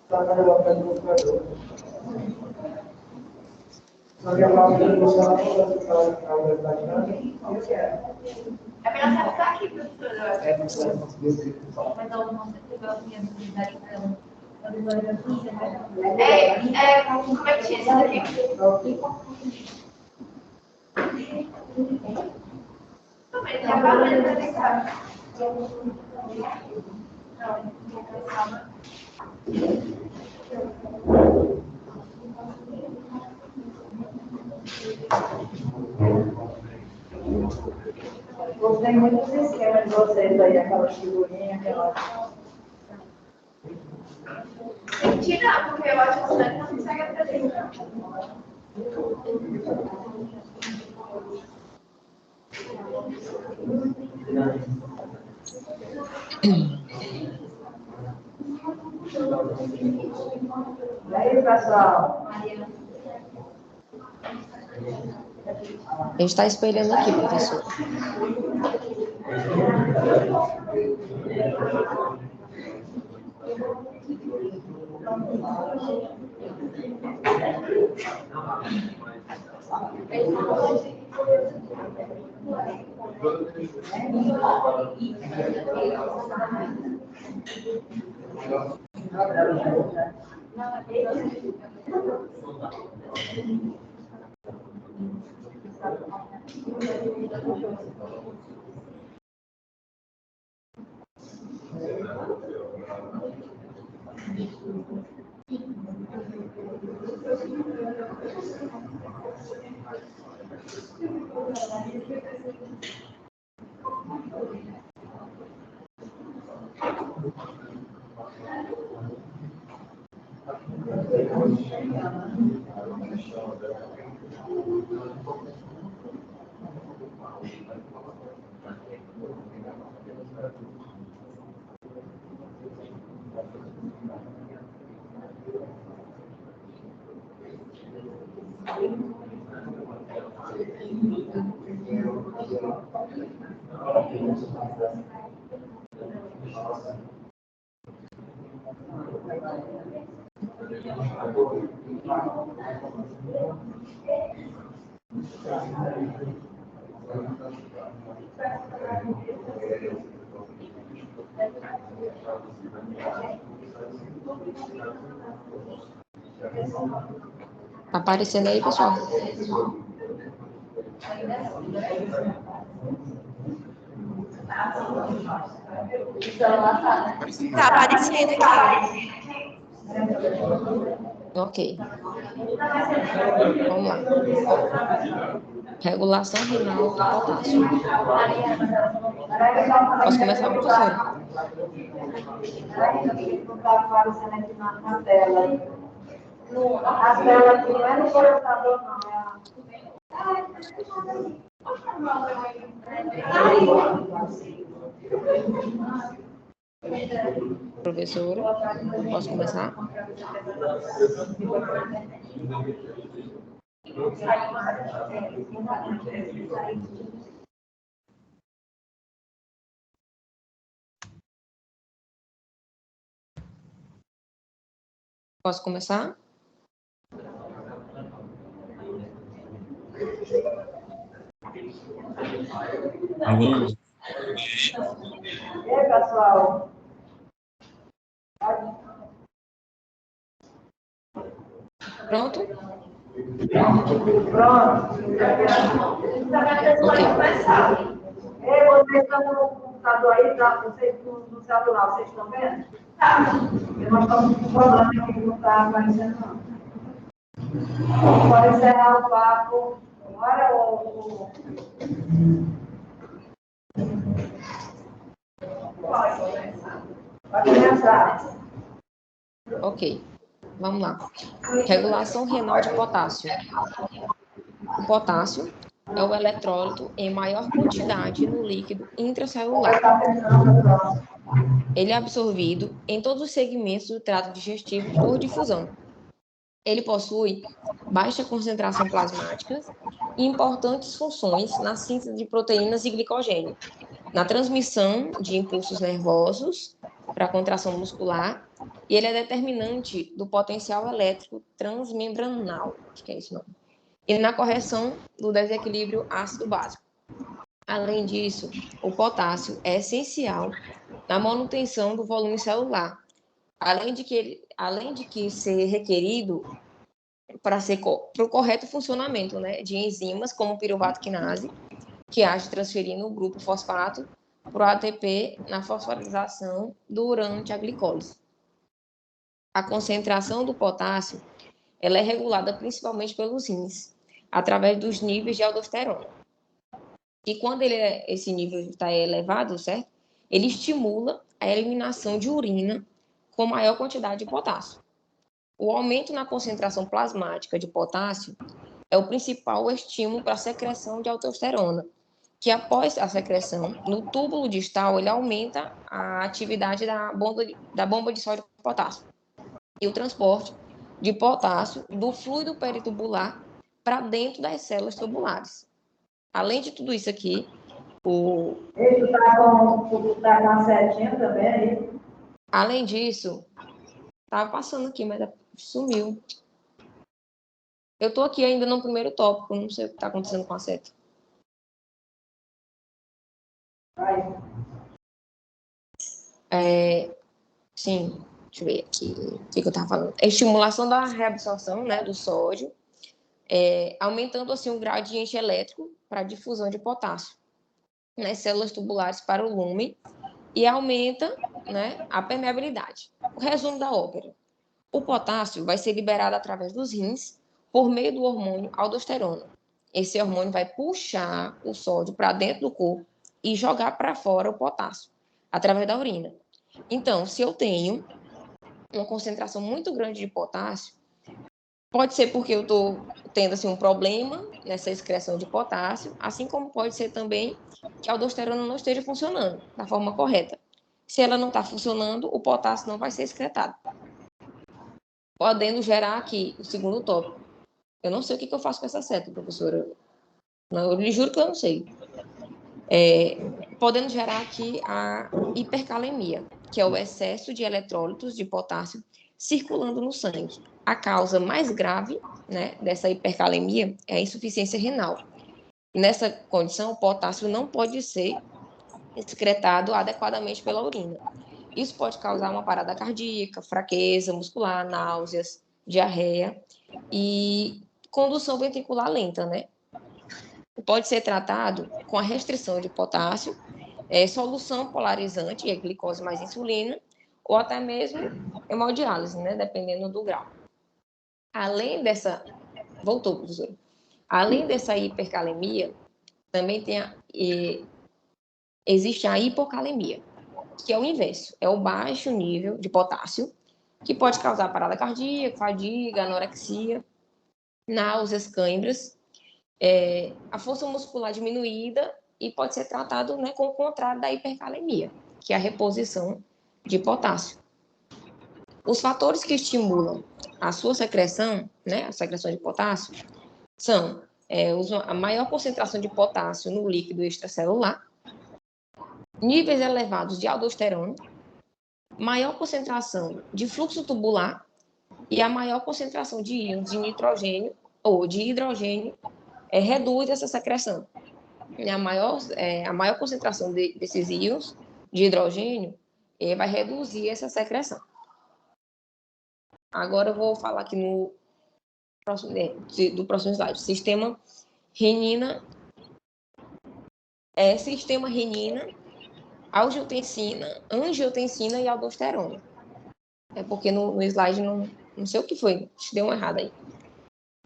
S4: Só para colocar no computador. Só que a prova do computador eu quero.
S1: É melhor você ficar aqui, professora.
S5: É, não sei conseguir.
S1: Mas eu não sei se eu minha habilidade, então. Como é que tinha isso daqui? Também, já vai olhando pra cá.
S4: Gostei muito dos esquemas de vocês aí, aquela figurinha, aquela.
S1: Tem que tirar, porque eu acho que você não consegue apresentar.
S4: E aí, pessoal?
S6: A gente está espelhando aqui, professor. Tá aparecendo aí, pessoal?
S1: Tá aparecendo aqui.
S6: Ok. Vamos lá. Regulação renal do potássio. Posso começar, professora?
S4: Não está aparecendo aqui na tela. A tela aqui não é no computador, não.
S6: Professora, posso começar? Posso começar?
S2: Vamos.
S4: E aí, pessoal?
S6: Pronto?
S4: Pronto.
S6: Ok.
S4: Ei, vocês estão no computador aí, tá? Vocês no celular, vocês estão vendo? Tá. Porque nós estamos com um problema aqui que não está aparecendo, não. Pode encerrar o papo. Agora o... Pode começar.
S6: Ok. Vamos lá. Regulação renal de potássio. O potássio é o eletrólito em maior quantidade no líquido intracelular. Ele é absorvido em todos os segmentos do trato digestivo por difusão. Ele possui baixa concentração plasmática e importantes funções na síntese de proteínas e glicogênio, na transmissão de impulsos nervosos para a contração muscular, e ele é determinante do potencial elétrico transmembranal, acho que é isso não, e na correção do desequilíbrio ácido-básico. Além disso, o potássio é essencial na manutenção do volume celular, além de que ser requerido para o correto funcionamento, né, de enzimas como piruvato quinase, que age transferindo o grupo fosfato para o ATP na fosforilação durante a glicólise. A concentração do potássio ela é regulada principalmente pelos rins, através dos níveis de aldosterona. E quando esse nível está elevado, certo? Ele estimula a eliminação de urina com maior quantidade de potássio. O aumento na concentração plasmática de potássio é o principal estímulo para a secreção de aldosterona, que após a secreção, no túbulo distal, ele aumenta a atividade da bomba de sódio e potássio e o transporte de potássio do fluido peritubular para dentro das células tubulares. Além de tudo isso aqui,
S4: Ele está com a setinha também aí.
S6: além disso, estava passando aqui, mas sumiu. Eu estou aqui ainda no primeiro tópico, não sei o que está acontecendo com a seta. Sim, deixa eu ver aqui o que eu estava falando. A estimulação da reabsorção, né, do sódio, aumentando assim o gradiente elétrico para a difusão de potássio nas células tubulares para o lumen e aumenta, né, a permeabilidade. O resumo da ópera. O potássio vai ser liberado através dos rins por meio do hormônio aldosterona. Esse hormônio vai puxar o sódio para dentro do corpo e jogar para fora o potássio através da urina. Então, se eu tenho uma concentração muito grande de potássio, pode ser porque eu estou tendo assim, um problema nessa excreção de potássio, assim como pode ser também que a aldosterona não esteja funcionando da forma correta. Se ela não está funcionando, o potássio não vai ser excretado, podendo gerar aqui o segundo tópico. Eu não sei o que eu faço com essa seta, professora. Eu lhe juro que eu não sei. Podendo gerar aqui a hipercalemia, que é o excesso de eletrólitos de potássio circulando no sangue. A causa mais grave, né, dessa hipercalemia é a insuficiência renal. E nessa condição, o potássio não pode ser excretado adequadamente pela urina. Isso pode causar uma parada cardíaca, fraqueza muscular, náuseas, diarreia e condução ventricular lenta, né? Pode ser tratado com a restrição de potássio, solução polarizante, a glicose mais insulina, ou até mesmo hemodiálise, né? Dependendo do grau. Além dessa... Voltou, professor. Além dessa hipercalemia, também existe a hipocalemia, que é o inverso, é o baixo nível de potássio, que pode causar parada cardíaca, fadiga, anorexia, náuseas, câimbras, a força muscular diminuída e pode ser tratado, né, com o contrário da hipercalemia, que é a reposição de potássio. Os fatores que estimulam a sua secreção, né, a secreção de potássio, são a maior concentração de potássio no líquido extracelular, níveis elevados de aldosterona, maior concentração de fluxo tubular e a maior concentração de íons de nitrogênio ou de hidrogênio reduz essa secreção. a maior concentração desses íons de hidrogênio vai reduzir essa secreção. Agora eu vou falar aqui do próximo slide. Sistema renina, angiotensina e aldosterona. É porque no slide não sei o que foi, deu uma errada aí.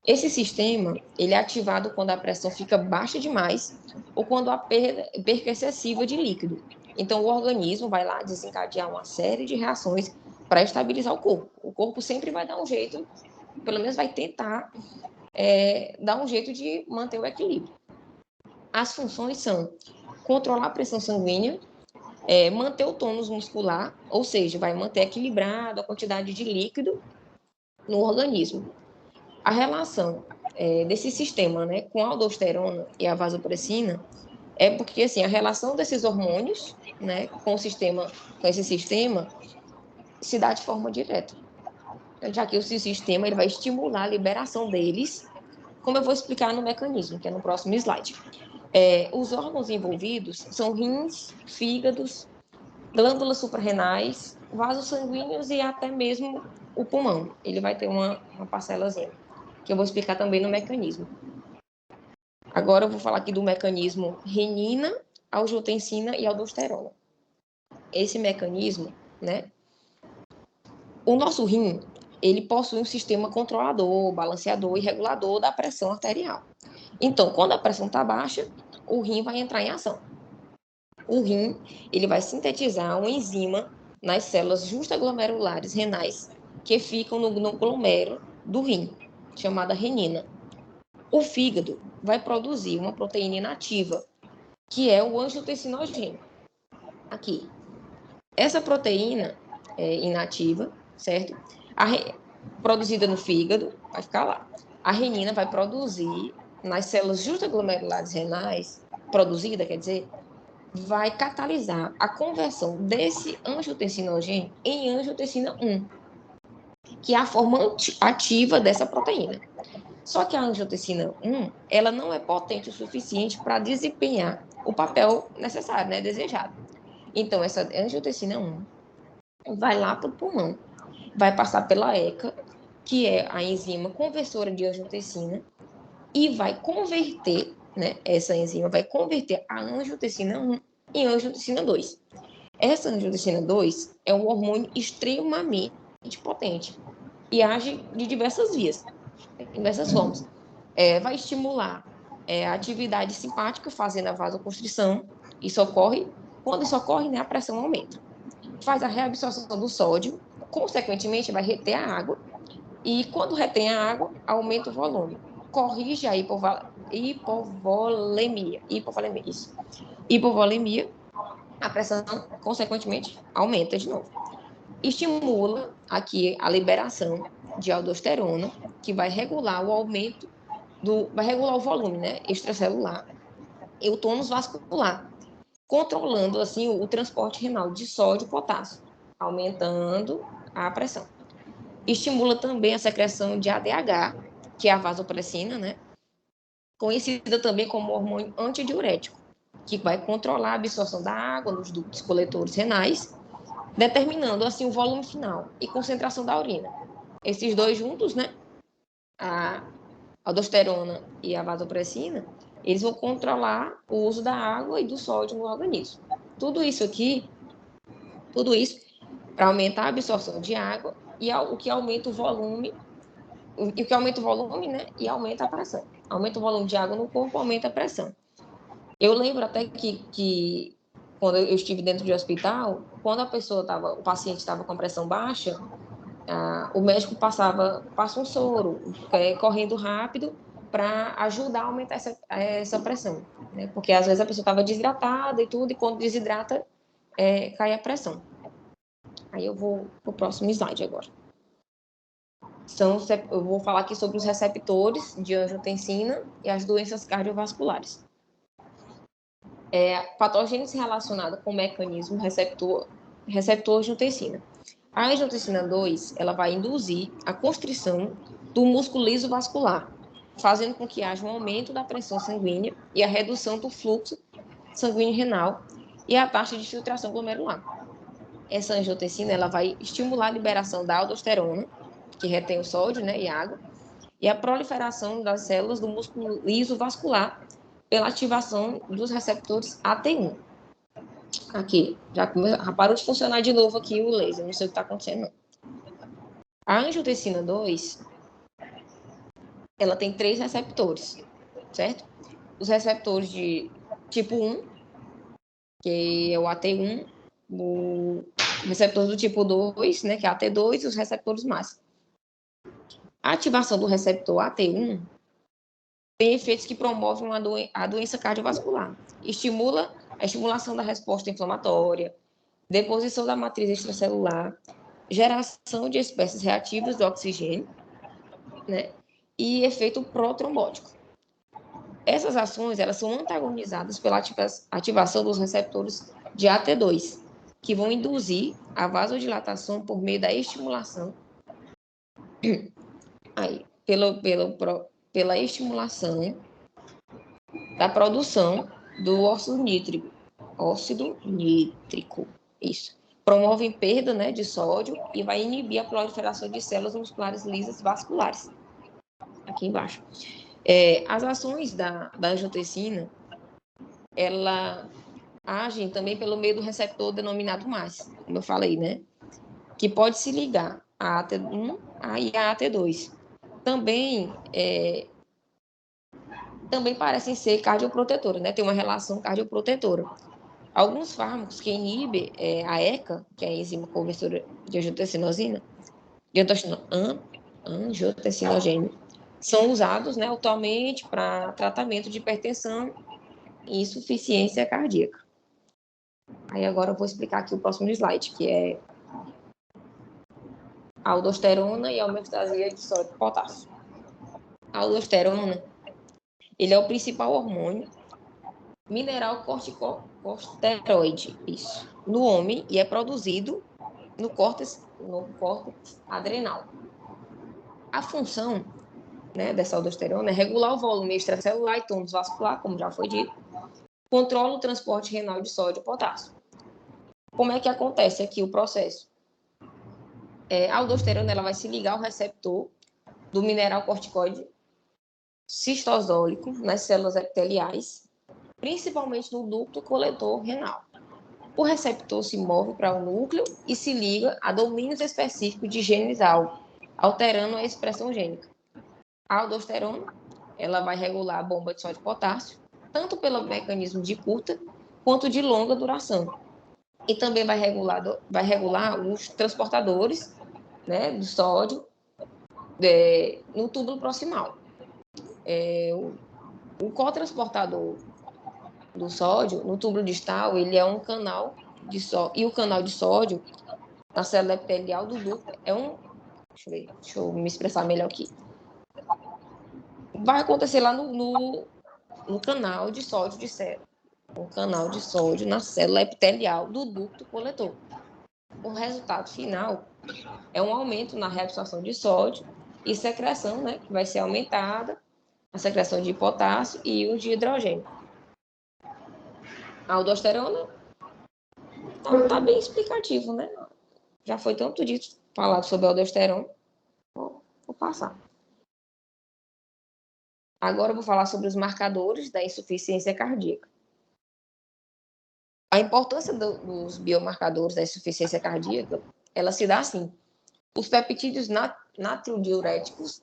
S6: Esse sistema, ele é ativado quando a pressão fica baixa demais ou quando há perda excessiva de líquido. Então, o organismo vai lá desencadear uma série de reações para estabilizar o corpo. O corpo sempre vai dar um jeito, pelo menos vai tentar dar um jeito de manter o equilíbrio. As funções são controlar a pressão sanguínea, manter o tônus muscular, ou seja, vai manter equilibrado a quantidade de líquido no organismo. A relação desse sistema, né, com a aldosterona e a vasopressina é porque assim, a relação desses hormônios, né, com esse sistema se dá de forma direta. Já que esse sistema ele vai estimular a liberação deles, como eu vou explicar no mecanismo, que é no próximo slide. Os órgãos envolvidos são rins, fígados, glândulas suprarrenais, vasos sanguíneos e até mesmo o pulmão. Ele vai ter uma parcelazinha, que eu vou explicar também no mecanismo. Agora eu vou falar aqui do mecanismo renina, angiotensina e aldosterona. Esse mecanismo, né? O nosso rim, ele possui um sistema controlador, balanceador e regulador da pressão arterial. Então, quando a pressão está baixa, o rim vai entrar em ação. O rim, ele vai sintetizar uma enzima nas células justaglomerulares renais que ficam no glomérulo do rim, chamada renina. O fígado vai produzir uma proteína inativa, que é o angiotensinogênio. Aqui. Essa proteína inativa, certo? Produzida no fígado, vai ficar lá. A renina vai produzir nas células justaglomerulares renais, produzida, quer dizer, vai catalisar a conversão desse angiotensinogênio em angiotensina 1, que é a forma ativa dessa proteína. Só que a angiotensina 1, ela não é potente o suficiente para desempenhar o papel necessário, né, desejado. Então, essa angiotensina 1 vai lá para o pulmão, vai passar pela ECA, que é a enzima conversora de angiotensina, e vai converter, né, essa enzima vai converter a angiotensina 1 em angiotensina 2. Essa angiotensina 2 é um hormônio extremamente potente e age de diversas vias, diversas formas. Vai estimular a atividade simpática, fazendo a vasoconstrição. Quando isso ocorre, né, a pressão aumenta. Faz a reabsorção do sódio, consequentemente vai reter a água, e quando retém a água, aumenta o volume. Corrige a hipovolemia. Hipovolemia, a pressão, consequentemente, aumenta de novo. Estimula aqui a liberação de aldosterona, que vai regular o aumento vai regular o volume, né, extracelular e o tônus vascular, controlando assim o transporte renal de sódio e potássio, aumentando a pressão. Estimula também a secreção de ADH, que é a vasopressina, né, conhecida também como hormônio antidiurético, que vai controlar a absorção da água nos ductos coletores renais, determinando assim o volume final e concentração da urina. Esses dois juntos, né, a aldosterona e a vasopressina, eles vão controlar o uso da água e do sódio no organismo. Tudo isso para aumentar a absorção de água e o que aumenta o volume, né, e aumenta a pressão. Aumenta o volume de água no corpo, aumenta a pressão. Eu lembro até que quando eu estive dentro de hospital, quando o paciente estava com pressão baixa, o médico passa um soro, correndo rápido, para ajudar a aumentar essa pressão, né? Porque às vezes a pessoa estava desidratada e tudo, e quando desidrata, cai a pressão. Aí eu vou para o próximo slide agora. Eu vou falar aqui sobre os receptores de angiotensina e as doenças cardiovasculares. Patogênese relacionada com o mecanismo receptor angiotensina. A angiotensina 2, ela vai induzir a constrição do músculo liso vascular, fazendo com que haja um aumento da pressão sanguínea e a redução do fluxo sanguíneo renal e a taxa de filtração glomerular. Essa angiotensina ela vai estimular a liberação da aldosterona, que retém o sódio, né, e água, e a proliferação das células do músculo liso vascular pela ativação dos receptores AT1. Aqui, já parou de funcionar de novo aqui o laser, não sei o que está acontecendo, não. A angiotensina 2, ela tem 3 receptores, certo? Os receptores de tipo 1, que é o AT1, o receptor do tipo 2, né, que é AT2, e os receptores MAS. A ativação do receptor AT1 tem efeitos que promovem a doença cardiovascular. Estimula a estimulação da resposta inflamatória, deposição da matriz extracelular, geração de espécies reativas do oxigênio, né, e efeito protrombótico. Essas ações elas são antagonizadas pela ativação dos receptores de AT2, que vão induzir a vasodilatação por meio da estimulação pela estimulação da produção do óxido nítrico. Isso. Promovem perda, né, de sódio e vai inibir a proliferação de células musculares lisas vasculares. Aqui embaixo. As ações da angiotensina, ela agem também pelo meio do receptor denominado MAS, como eu falei, né? Que pode se ligar a AT1 e a AT2. Também parecem ser cardioprotetoras, né? Tem uma relação cardioprotetora. Alguns fármacos que inibem a ECA, que é a enzima conversora de angiotensinogênio, são usados, né, atualmente para tratamento de hipertensão e insuficiência cardíaca. Aí agora eu vou explicar aqui o próximo slide, que é a aldosterona e a homeostasia de sódio e potássio. A aldosterona, ele é o principal hormônio mineral corticosteroide, isso, no homem, e é produzido no córtex adrenal. A função, né, dessa aldosterona é regular o volume extracelular e tônus vascular, como já foi dito, controla o transporte renal de sódio e potássio. Como é que acontece aqui o processo? A aldosterona ela vai se ligar ao receptor do mineral corticoide cistosólico nas células epiteliais, principalmente no ducto coletor renal. O receptor se move para o núcleo e se liga a domínios específicos de genes alvo, alterando a expressão gênica. A aldosterona ela vai regular a bomba de sódio e potássio, tanto pelo mecanismo de curta quanto de longa duração. E também vai regular os transportadores, né, do sódio no túbulo proximal. O cotransportador do sódio no túbulo distal, ele é um canal de sódio, e o canal de sódio na célula epitelial do ducto é um... Deixa eu me expressar melhor aqui. Vai acontecer lá no canal de sódio de célula. Um canal de sódio na célula epitelial do ducto coletor. O resultado final é um aumento na reabsorção de sódio e secreção, né, que vai ser aumentada, a secreção de potássio e o de hidrogênio. A aldosterona tá bem explicativo, né? Já foi tanto dito, falado sobre a aldosterona. Vou passar. Agora eu vou falar sobre os marcadores da insuficiência cardíaca. A importância dos biomarcadores da insuficiência cardíaca, ela se dá assim. Os peptídeos natriuréticos,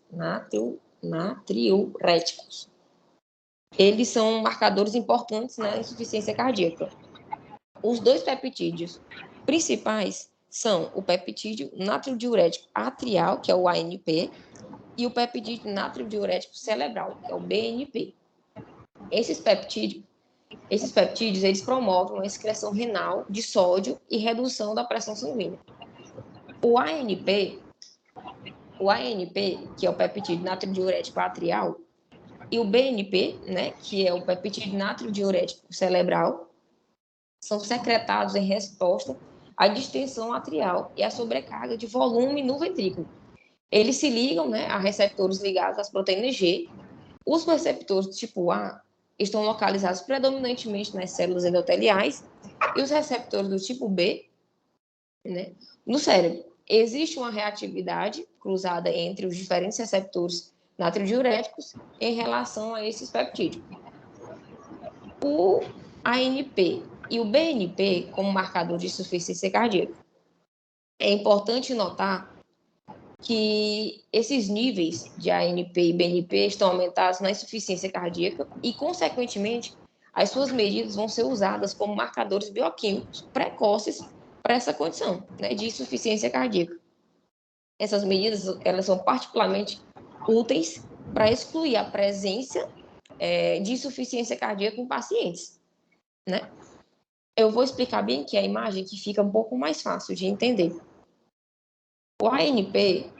S6: eles são marcadores importantes na insuficiência cardíaca. Os 2 peptídeos principais são o peptídeo natriurético atrial, que é o ANP, e o peptídeo natriurético cerebral, que é o BNP. Esses peptídeos, eles promovem a excreção renal de sódio e redução da pressão sanguínea. O ANP, que é o peptídeo natriurético atrial, e o BNP, né, que é o peptídeo natriurético cerebral, são secretados em resposta à distensão atrial e à sobrecarga de volume no ventrículo. Eles se ligam, né, a receptores ligados às proteínas G Os receptores do tipo A estão localizados predominantemente nas células endoteliais e os receptores do tipo B, né, no cérebro. Existe uma reatividade cruzada entre os diferentes receptores natridiuréticos em relação a esses peptídeos. O ANP e o BNP como marcador de insuficiência cardíaca. É importante notar que esses níveis de ANP e BNP estão aumentados na insuficiência cardíaca e, consequentemente, as suas medidas vão ser usadas como marcadores bioquímicos precoces para essa condição, né, de insuficiência cardíaca. Essas medidas elas são particularmente úteis para excluir a presença de insuficiência cardíaca em pacientes, né? Eu vou explicar bem aqui a imagem que fica um pouco mais fácil de entender. O ANP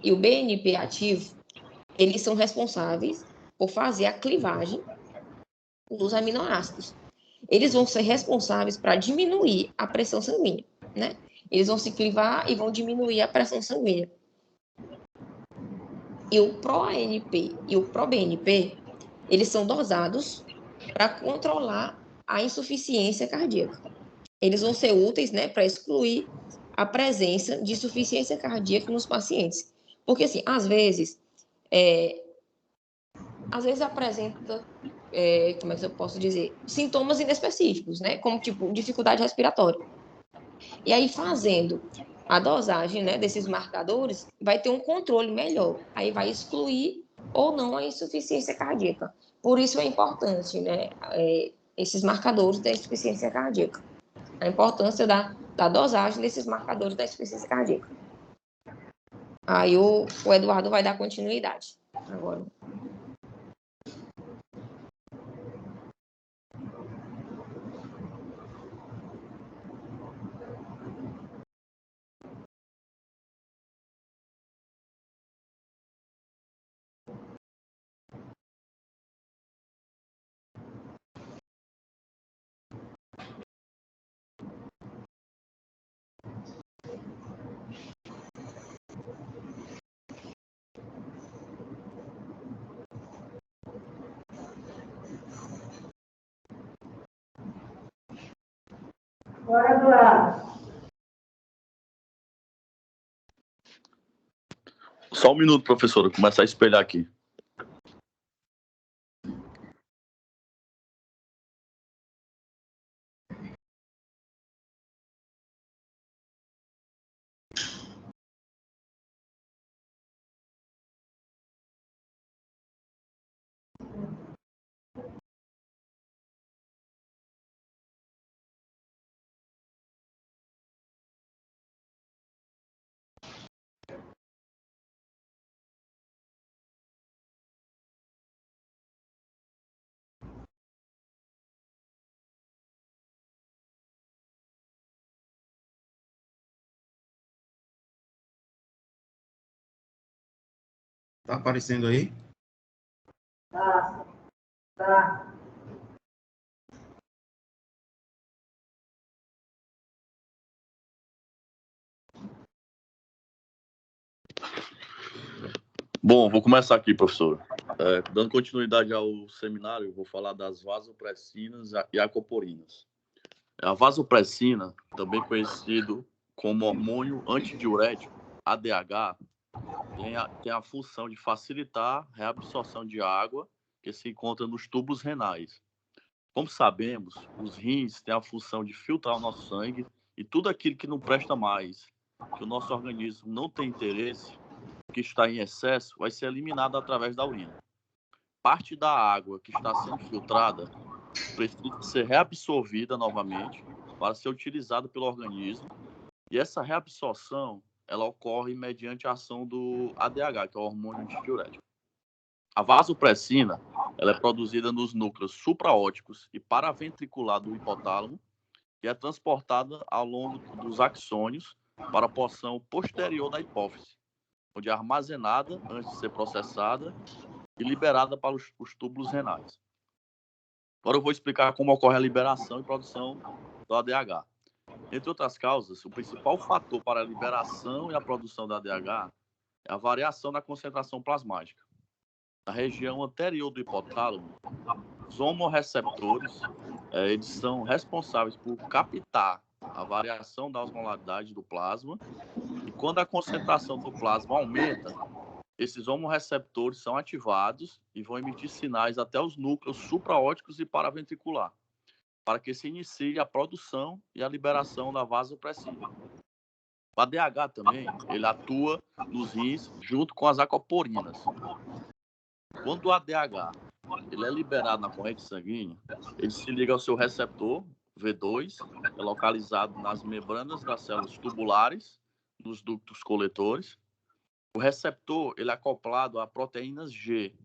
S6: e o BNP ativo, eles são responsáveis por fazer a clivagem dos aminoácidos. Eles vão ser responsáveis para diminuir a pressão sanguínea, né? Eles vão se clivar e vão diminuir a pressão sanguínea. E o ProANP e o ProBNP, eles são dosados para controlar a insuficiência cardíaca. Eles vão ser úteis, né, para excluir a presença de insuficiência cardíaca nos pacientes. Porque, assim, às vezes apresenta, como é que eu posso dizer, sintomas inespecíficos, né, como, tipo, dificuldade respiratória. E aí, fazendo a dosagem, né, desses marcadores, vai ter um controle melhor. Aí vai excluir ou não a insuficiência cardíaca. Por isso é importante, né, esses marcadores da insuficiência cardíaca. A importância da dosagem desses marcadores da insuficiência cardíaca. Aí o Eduardo vai dar continuidade agora.
S4: Bora, Eduardo.
S7: Só um minuto, professora, começar a espelhar aqui.
S2: Tá aparecendo aí?
S4: Tá. Tá.
S7: Bom, vou começar aqui, professor. Dando continuidade ao seminário, vou falar das vasopressinas e acoporinas. A vasopressina, também conhecido como hormônio antidiurético, ADH, tem a função de facilitar a reabsorção de água que se encontra nos tubos renais. Como sabemos, os rins têm a função de filtrar o nosso sangue e tudo aquilo que não presta mais, que o nosso organismo não tem interesse, que está em excesso, vai ser eliminado através da urina. Parte da água que está sendo filtrada precisa ser reabsorvida novamente para ser utilizada pelo organismo. E essa reabsorção, ela ocorre mediante a ação do ADH, que é o hormônio antidiurético. A vasopressina, ela é produzida nos núcleos supraóticos e paraventricular do hipotálamo e é transportada ao longo dos axônios para a porção posterior da hipófise, onde é armazenada antes de ser processada e liberada para os túbulos renais. Agora eu vou explicar como ocorre a liberação e produção do ADH. Entre outras causas, o principal fator para a liberação e a produção do ADH é a variação na concentração plasmática. na região anterior do hipotálamo, os homorreceptores, eles são responsáveis por captar a variação da osmolaridade do plasma, e quando a concentração do plasma aumenta, esses homorreceptores são ativados e vão emitir sinais até os núcleos supraóticos e paraventricular, para que se inicie a produção e a liberação da vasopressina. O ADH também, ele atua nos rins junto com as aquaporinas. Quando o ADH ele é liberado na corrente sanguínea, ele se liga ao seu receptor, V2, é localizado nas membranas das células tubulares, nos ductos coletores. O receptor ele é acoplado a proteínas G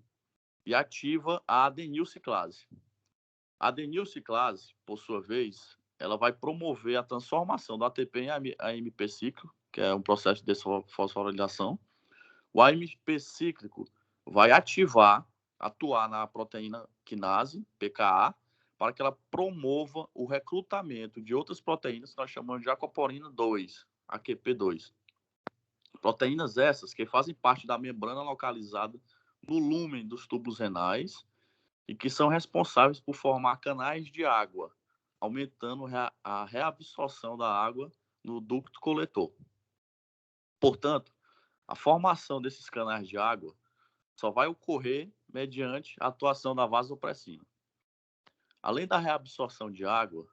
S7: e ativa a adenilciclase. A adenilciclase, por sua vez, ela vai promover a transformação do ATP em AMP cíclico, que é um processo de desfosforilação. O AMP cíclico vai atuar na proteína quinase, PKA, para que ela promova o recrutamento de outras proteínas que nós chamamos de aquaporina 2, AQP2. Proteínas essas que fazem parte da membrana localizada no lúmen dos tubos renais e que são responsáveis por formar canais de água, aumentando a reabsorção da água no ducto coletor. Portanto, a formação desses canais de água só vai ocorrer mediante a atuação da vasopressina. Além da reabsorção de água,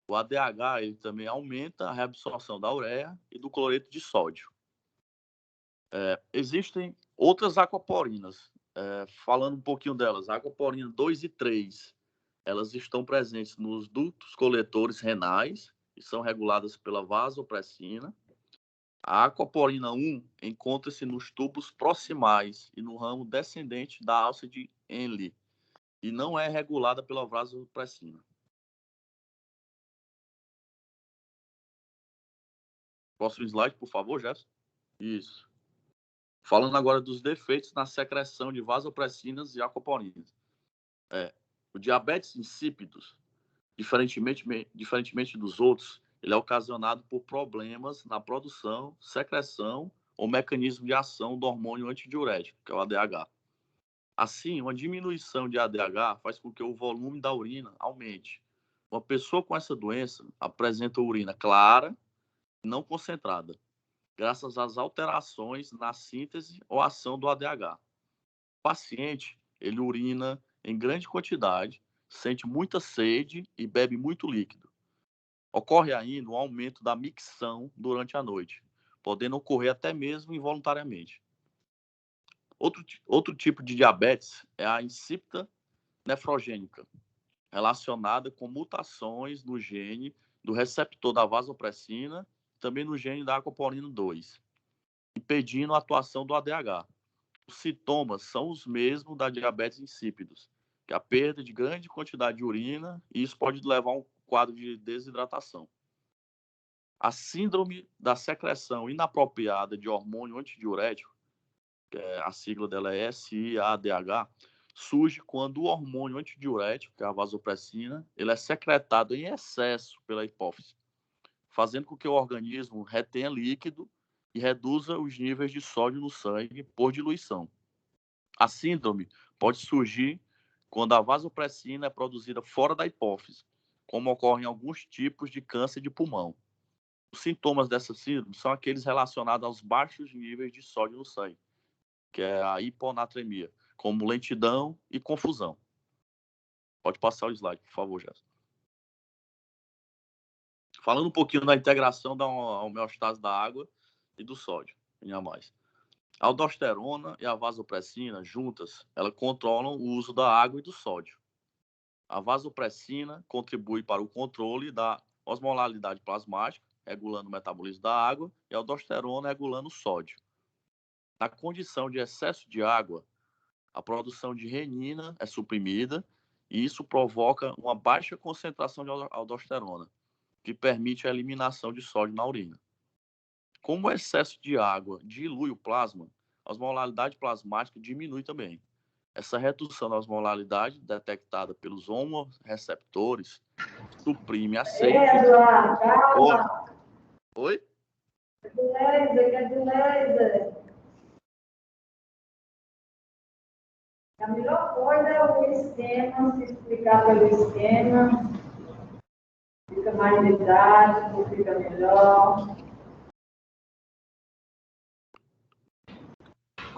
S7: o ADH ele também aumenta a reabsorção da ureia e do cloreto de sódio. Existem outras aquaporinas. Falando um pouquinho delas, a aquaporina 2 e 3, elas estão presentes nos ductos coletores renais e são reguladas pela vasopressina. A aquaporina 1 encontra-se nos tubos proximais e no ramo descendente da alça de Henle e não é regulada pela vasopressina. Próximo slide, por favor, Jefferson. Isso. Falando agora dos defeitos na secreção de vasopressinas e aquaporinas. O diabetes insípidos, diferentemente dos outros, ele é ocasionado por problemas na produção, secreção ou mecanismo de ação do hormônio antidiurético, que é o ADH. Assim, uma diminuição de ADH faz com que o volume da urina aumente. Uma pessoa com essa doença apresenta urina clara e não concentrada, graças às alterações na síntese ou ação do ADH. O paciente, ele urina em grande quantidade, sente muita sede e bebe muito líquido. Ocorre ainda um aumento da micção durante a noite, podendo ocorrer até mesmo involuntariamente. Outro tipo de diabetes é a insípida nefrogênica, relacionada com mutações no gene do receptor da vasopressina e também no gene da aquaporina 2, impedindo a atuação do ADH. Os sintomas são os mesmos da diabetes insípidos, que é a perda de grande quantidade de urina, e isso pode levar a um quadro de desidratação. A síndrome da secreção inapropriada de hormônio antidiurético, que a sigla dela é SIADH, surge quando o hormônio antidiurético, que é a vasopressina, ele é secretado em excesso pela hipófise, fazendo com que o organismo retenha líquido e reduza os níveis de sódio no sangue por diluição. A síndrome pode surgir quando a vasopressina é produzida fora da hipófise, como ocorre em alguns tipos de câncer de pulmão. Os sintomas dessa síndrome são aqueles relacionados aos baixos níveis de sódio no sangue, que é a hiponatremia, como lentidão e confusão. Pode passar o slide, por favor, Jéssica. Falando um pouquinho da integração da homeostase da água e do sódio, em a mais. A aldosterona e a vasopressina, juntas, elas controlam o uso da água e do sódio. A vasopressina contribui para o controle da osmolaridade plasmática, regulando o metabolismo da água, e a aldosterona regulando o sódio. Na condição de excesso de água, a produção de renina é suprimida e isso provoca uma baixa concentração de aldosterona, que permite a eliminação de sódio na urina. Como o excesso de água dilui o plasma, a osmolaridade plasmática diminui também. Essa redução da osmolaridade, detectada pelos homorreceptores, suprime a sede.
S4: Eduardo, calma.
S7: Oi?
S4: Cadê laser? A melhor coisa é o esquema, se explicar pelo esquema, fica mais didático, fica melhor.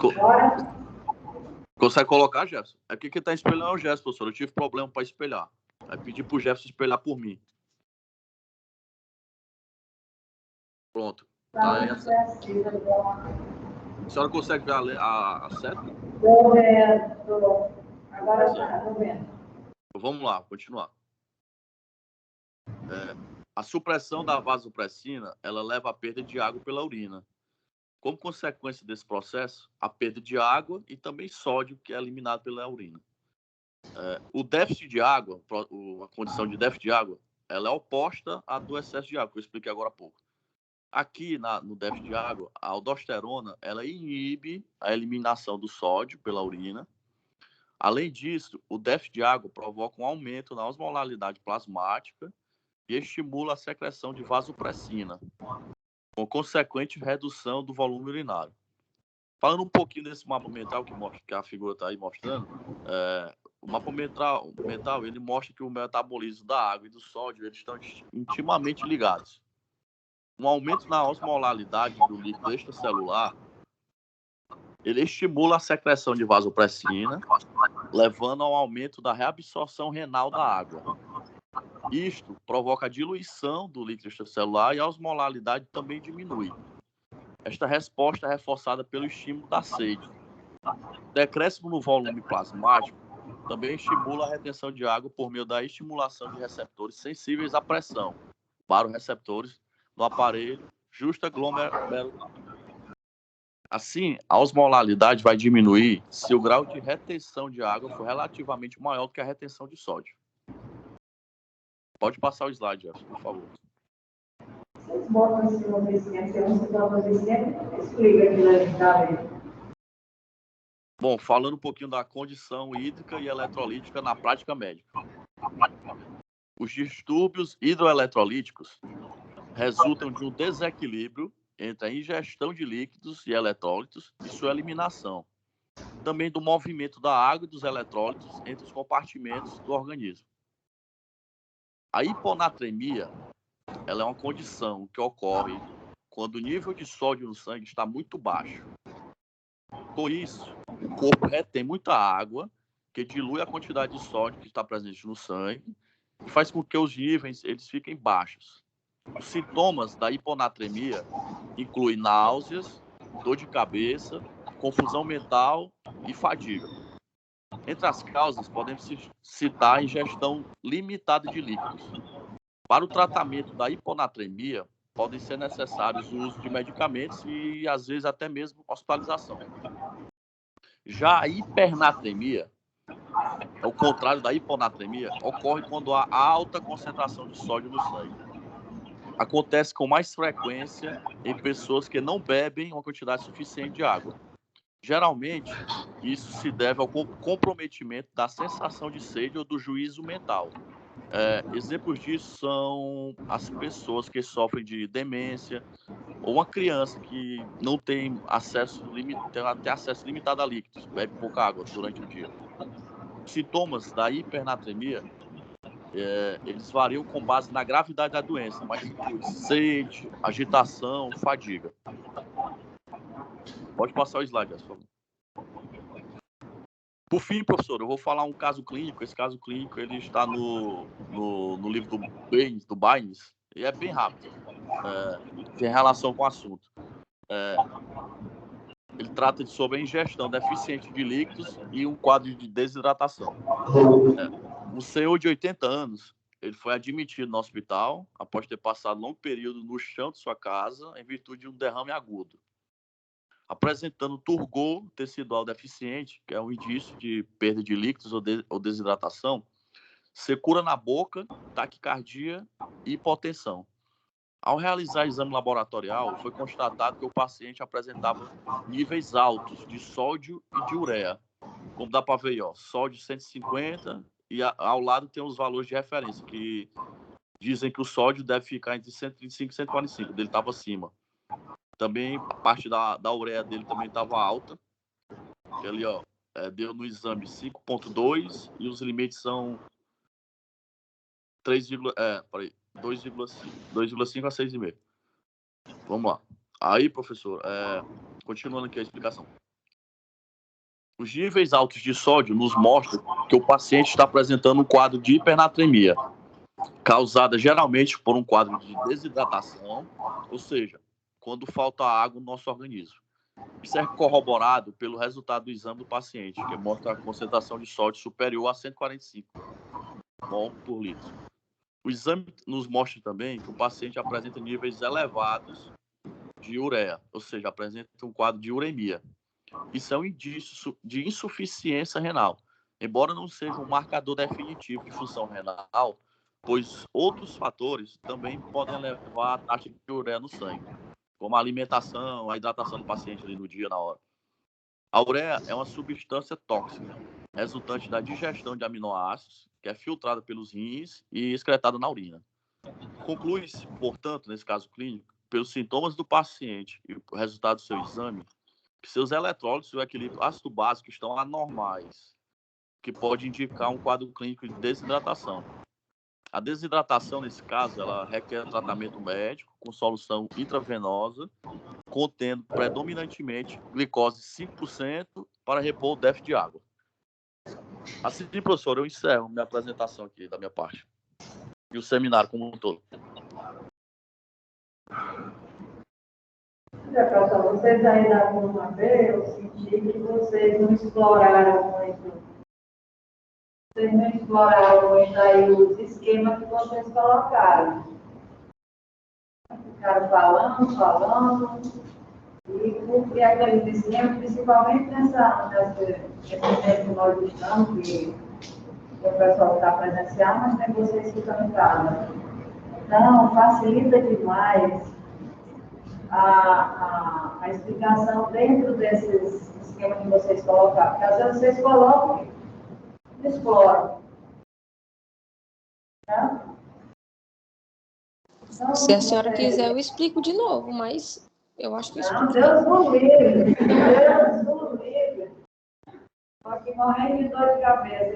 S4: Bora?
S7: Consegue colocar, Jefferson? É que quem está espelhando é o Jefferson, professor. Eu tive problema para espelhar. Aí pedi para o Jefferson espelhar por mim. Pronto. Tá aí. A senhora consegue ver a seta?
S4: Estou vendo. Agora está, estou vendo.
S7: Vamos lá, continuar. A supressão da vasopressina, ela leva à perda de água pela urina. Como consequência desse processo, a perda de água e também sódio, que é eliminado pela urina. O déficit de água, a condição de déficit de água, ela é oposta à do excesso de água, que eu expliquei agora há pouco. Aqui, no déficit de água, a aldosterona, ela inibe a eliminação do sódio pela urina. Além disso, o déficit de água provoca um aumento na osmolaridade plasmática e estimula a secreção de vasopressina, com consequente redução do volume urinário. Falando um pouquinho desse mapa mental que a figura está aí mostrando, o mapa mental ele mostra que o metabolismo da água e do sódio eles estão intimamente ligados. Um aumento na osmolaridade do líquido extracelular, ele estimula a secreção de vasopressina, levando ao aumento da reabsorção renal da água. Isto provoca a diluição do líquido extracelular e a osmolaridade também diminui. Esta resposta é reforçada pelo estímulo da sede. O decréscimo no volume plasmático também estimula a retenção de água por meio da estimulação de receptores sensíveis à pressão, baroreceptores no aparelho justa-glomerular. Assim, a osmolaridade vai diminuir se o grau de retenção de água for relativamente maior do que a retenção de sódio. Pode passar o slide, Jefferson, por favor.
S4: Vocês botam esse conhecimento, você não se dá conhecimento, explica aqui na verdade.
S7: Bom, falando um pouquinho da condição hídrica e eletrolítica na prática médica. Os distúrbios hidroeletrolíticos resultam de um desequilíbrio entre a ingestão de líquidos e eletrólitos e sua eliminação. Também do movimento da água e dos eletrólitos entre os compartimentos do organismo. A hiponatremia, ela é uma condição que ocorre quando o nível de sódio no sangue está muito baixo. Com isso, o corpo retém muita água, que dilui a quantidade de sódio que está presente no sangue e faz com que os níveis eles fiquem baixos. Os sintomas da hiponatremia incluem náuseas, dor de cabeça, confusão mental e fadiga. Entre as causas, podemos citar a ingestão limitada de líquidos. Para o tratamento da hiponatremia, podem ser necessários o uso de medicamentos e, às vezes, até mesmo hospitalização. Já a hipernatremia, ao contrário da hiponatremia, ocorre quando há alta concentração de sódio no sangue. Acontece com mais frequência em pessoas que não bebem uma quantidade suficiente de água. Geralmente, isso se deve ao comprometimento da sensação de sede ou do juízo mental. Exemplos disso são as pessoas que sofrem de demência ou uma criança que não tem acesso limitado a líquidos, bebe pouca água durante o dia. Os sintomas da hipernatremia, eles variam com base na gravidade da doença, mas inclui sede, agitação, fadiga. Pode passar o slide, por favor. Por fim, professor, eu vou falar um caso clínico. Esse caso clínico ele está no livro do Baines, e é bem rápido. Tem relação com o assunto. Ele trata sobre a ingestão deficiente de líquidos e um quadro de desidratação. Um senhor de 80 anos, ele foi admitido no hospital após ter passado longo período no chão de sua casa em virtude de um derrame agudo, apresentando turgor tecidual deficiente, que é um indício de perda de líquidos ou desidratação, secura na boca, taquicardia e hipotensão. Ao realizar exame laboratorial, foi constatado que o paciente apresentava níveis altos de sódio e de ureia. Como dá para ver aí, sódio 150 e ao lado tem os valores de referência, que dizem que o sódio deve ficar entre 135 e 145, dele estava acima. Também a parte da ureia dele também estava alta. Ali, deu no exame 5,2 e os limites são 2,5 a 6,5. Vamos lá. Aí, professor, continuando aqui a explicação. Os níveis altos de sódio nos mostram que o paciente está apresentando um quadro de hipernatremia, causada geralmente por um quadro de desidratação, ou seja, quando falta água no nosso organismo. Isso é corroborado pelo resultado do exame do paciente, que mostra a concentração de sódio superior a 145 mol por litro. O exame nos mostra também que o paciente apresenta níveis elevados de ureia, ou seja, apresenta um quadro de uremia. Isso é um indício de insuficiência renal, embora não seja um marcador definitivo de função renal, pois outros fatores também podem levar a taxa de ureia no sangue, como a alimentação, a hidratação do paciente ali no dia, na hora. A ureia é uma substância tóxica, resultante da digestão de aminoácidos, que é filtrada pelos rins e excretada na urina. Conclui-se, portanto, nesse caso clínico, pelos sintomas do paciente e o resultado do seu exame, que seus eletrólitos e o equilíbrio ácido-básico estão anormais, que pode indicar um quadro clínico de desidratação. A desidratação, nesse caso, ela requer tratamento médico com solução intravenosa, contendo predominantemente glicose 5% para repor o déficit de água. Assim, professor, eu encerro minha apresentação aqui da minha parte. E o seminário como um todo.
S4: Pessoal, vocês aí da turma B, eu senti que vocês não exploraram muito. Vocês não exploraram muito aí os esquemas que vocês colocaram. Ficaram falando, e cumprir aqueles esquemas, principalmente nesse tempo que nós estamos, que o pessoal está presencial, mas tem vocês que estão em casa. Então, facilita demais a explicação dentro desses esquemas que vocês colocaram. Porque às vezes vocês colocam e não exploram. Tá? Então,
S6: Se a senhora quiser, eu explico de novo, mas eu acho que eu explico.
S4: Deus o livre. Deus o livre. Estou aqui morrendo de dor de cabeça.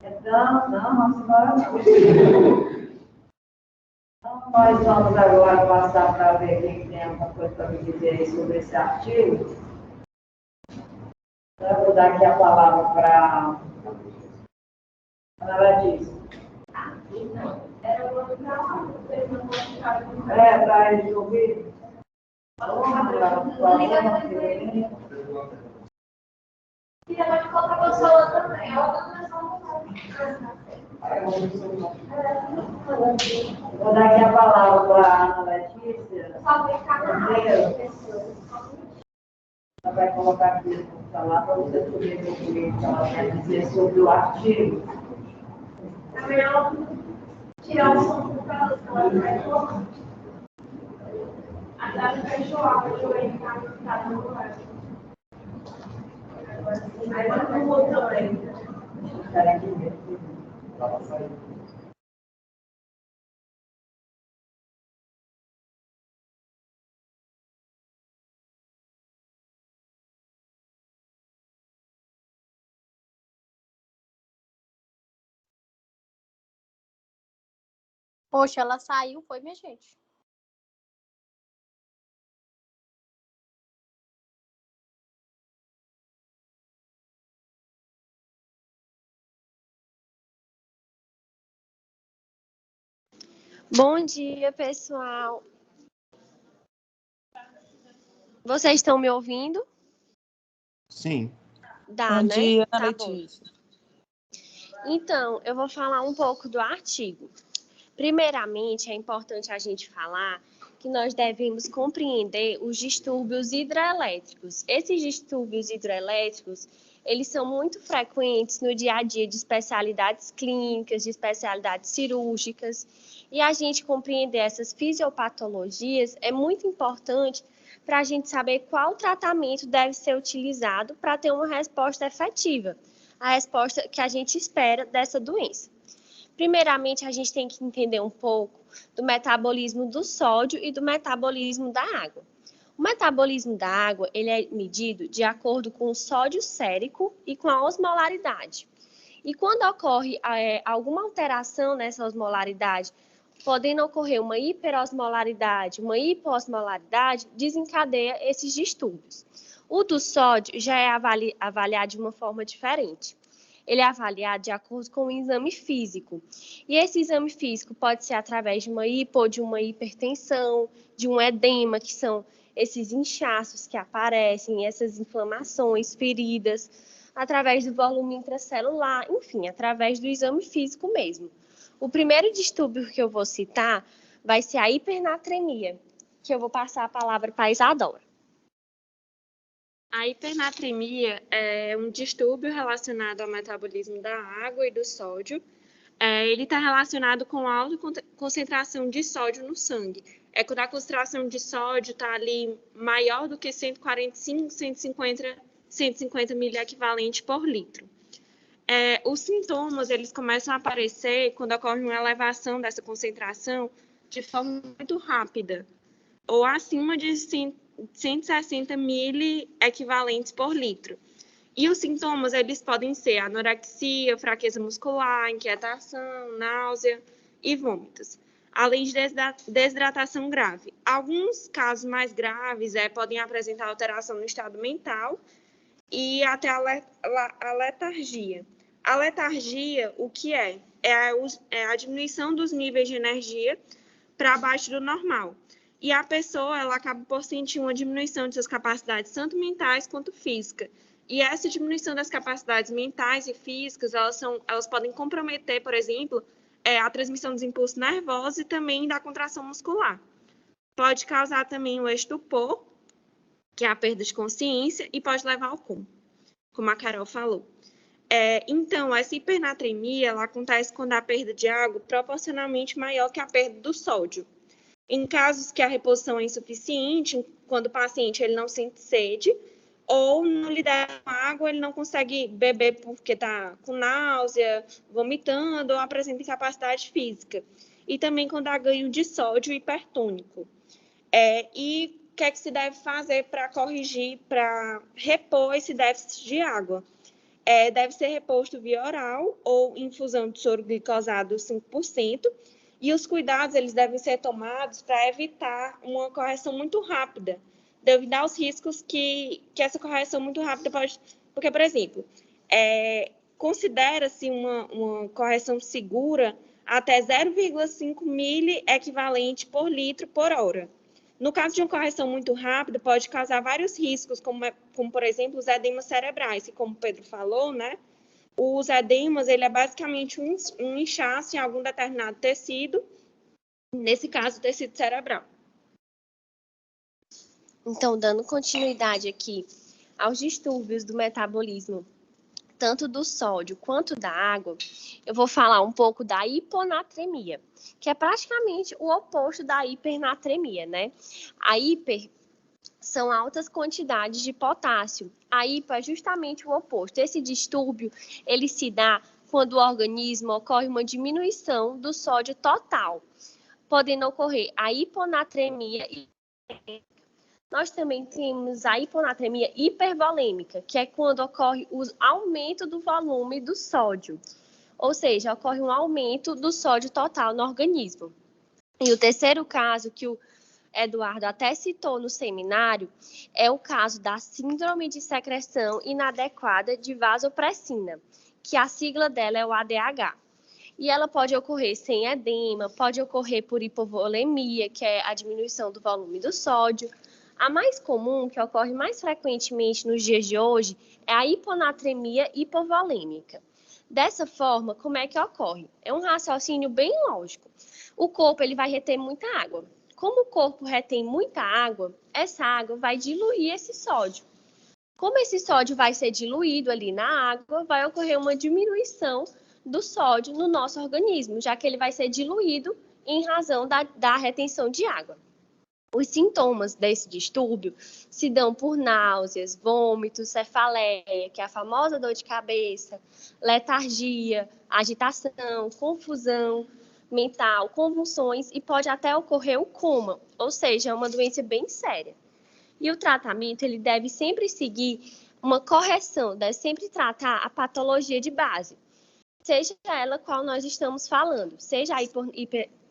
S4: Então, não, senhora não. Então, nós vamos agora passar para ver quem tem alguma coisa para me dizer aí sobre esse artigo. Eu vou dar aqui a palavra para a Ana Letícia. Para eles ouvirem.
S1: E ela vai colocar para a sala também.
S4: Vou dar aqui a palavra para a Ana Letícia. Ela vai colocar aqui no computador para você poder ver o que ela quer dizer sobre o artigo.
S1: É melhor tirar o som do carro, que ela vai colocar. A Dani fechou a água, eu aí tá no lugar. Aí vai no botão aí.
S4: Espera aqui ver.
S8: Poxa, ela saiu, foi, minha gente? Bom dia, pessoal. Vocês estão me ouvindo?
S2: Sim.
S8: Dá,
S9: Bom
S8: né?
S9: dia,
S8: Tá
S9: Letícia.
S8: bom. Então, eu vou falar um pouco do artigo. Primeiramente, é importante a gente falar que nós devemos compreender os distúrbios hidroelétricos. Esses distúrbios hidroelétricos, eles são muito frequentes no dia a dia de especialidades clínicas, de especialidades cirúrgicas, e a gente compreender essas fisiopatologias é muito importante para a gente saber qual tratamento deve ser utilizado para ter uma resposta efetiva, a resposta que a gente espera dessa doença. Primeiramente, a gente tem que entender um pouco do metabolismo do sódio e do metabolismo da água. O metabolismo da água ele é medido de acordo com o sódio sérico e com a osmolaridade. E quando ocorre alguma alteração nessa osmolaridade, podendo ocorrer uma hiperosmolaridade, uma hiposmolaridade, desencadeia esses distúrbios. O do sódio já é avaliado de uma forma diferente. Ele é avaliado de acordo com o exame físico. E esse exame físico pode ser através de uma hipo ou de uma hipertensão, de um edema, que são esses inchaços que aparecem, essas inflamações, feridas, através do volume intracelular, enfim, através do exame físico mesmo. O primeiro distúrbio que eu vou citar vai ser a hipernatremia, que eu vou passar a palavra para a Isadora. A hipernatremia é um distúrbio relacionado ao metabolismo da água e do sódio. Ele está relacionado com a alta concentração de sódio no sangue. É quando a concentração de sódio está ali maior do que 145, 150 miliequivalente por litro. Os sintomas eles começam a aparecer quando ocorre uma elevação dessa concentração de forma muito rápida, ou acima de 160 miliequivalentes por litro. E os sintomas eles podem ser anorexia, fraqueza muscular, inquietação, náusea e vômitos, além de desidratação grave. Alguns casos mais graves podem apresentar alteração no estado mental e até a letargia. A letargia, o que é? É a diminuição dos níveis de energia para abaixo do normal. E a pessoa ela acaba por sentir uma diminuição de suas capacidades, tanto mentais quanto físicas. E essa diminuição das capacidades mentais e físicas, elas podem comprometer, por exemplo, a transmissão dos impulsos nervosos e também da contração muscular. Pode causar também o estupor, que é a perda de consciência, e pode levar ao coma, como a Carol falou. Então, essa hipernatremia ela acontece quando a perda de água é proporcionalmente maior que a perda do sódio. Em casos que a reposição é insuficiente, quando o paciente ele não sente sede, ou não lhe dá água, ele não consegue beber porque está com náusea, vomitando, ou apresenta incapacidade física. E também quando há ganho de sódio hipertônico. E o que é que se deve fazer para corrigir, para repor esse déficit de água? Deve ser reposto via oral ou infusão de soro glicosado 5%. E os cuidados eles devem ser tomados para evitar uma correção muito rápida, devido aos riscos que essa correção muito rápida pode... Porque, por exemplo, considera-se uma correção segura até 0,5 miliequivalente por litro por hora. No caso de uma correção muito rápida, pode causar vários riscos, como por exemplo, os edemas cerebrais, que, como o Pedro falou, né? Os edemas, ele é basicamente um inchaço em algum determinado tecido, nesse caso, o tecido cerebral. Então, dando continuidade aqui aos distúrbios do metabolismo, tanto do sódio quanto da água, eu vou falar um pouco da hiponatremia, que é praticamente o oposto da hipernatremia, né? A hiper são altas quantidades de potássio. A hipo é justamente o oposto. Esse distúrbio, ele se dá quando o organismo ocorre uma diminuição do sódio total, podendo ocorrer a hiponatremia. Nós também temos a hiponatremia hipervolêmica, que é quando ocorre o aumento do volume do sódio, ou seja, ocorre um aumento do sódio total no organismo. E o terceiro caso que o Eduardo até citou no seminário, é o caso da síndrome de secreção inadequada de vasopressina, que a sigla dela é o ADH. E ela pode ocorrer sem edema, pode ocorrer por hipovolemia, que é a diminuição do volume do sódio. A mais comum, que ocorre mais frequentemente nos dias de hoje, é a hiponatremia hipovolêmica. Dessa forma, como é que ocorre? É um raciocínio bem lógico. O corpo ele vai reter muita água. Como o corpo retém muita água, essa água vai diluir esse sódio. Como esse sódio vai ser diluído ali na água, vai ocorrer uma diminuição do sódio no nosso organismo, já que ele vai ser diluído em razão da retenção de água. Os sintomas desse distúrbio se dão por náuseas, vômitos, cefaleia, que é a famosa dor de cabeça, letargia, agitação, confusão mental, convulsões e pode até ocorrer o coma, ou seja, é uma doença bem séria. E o tratamento, ele deve sempre seguir uma correção, deve sempre tratar a patologia de base, seja ela qual nós estamos falando, seja a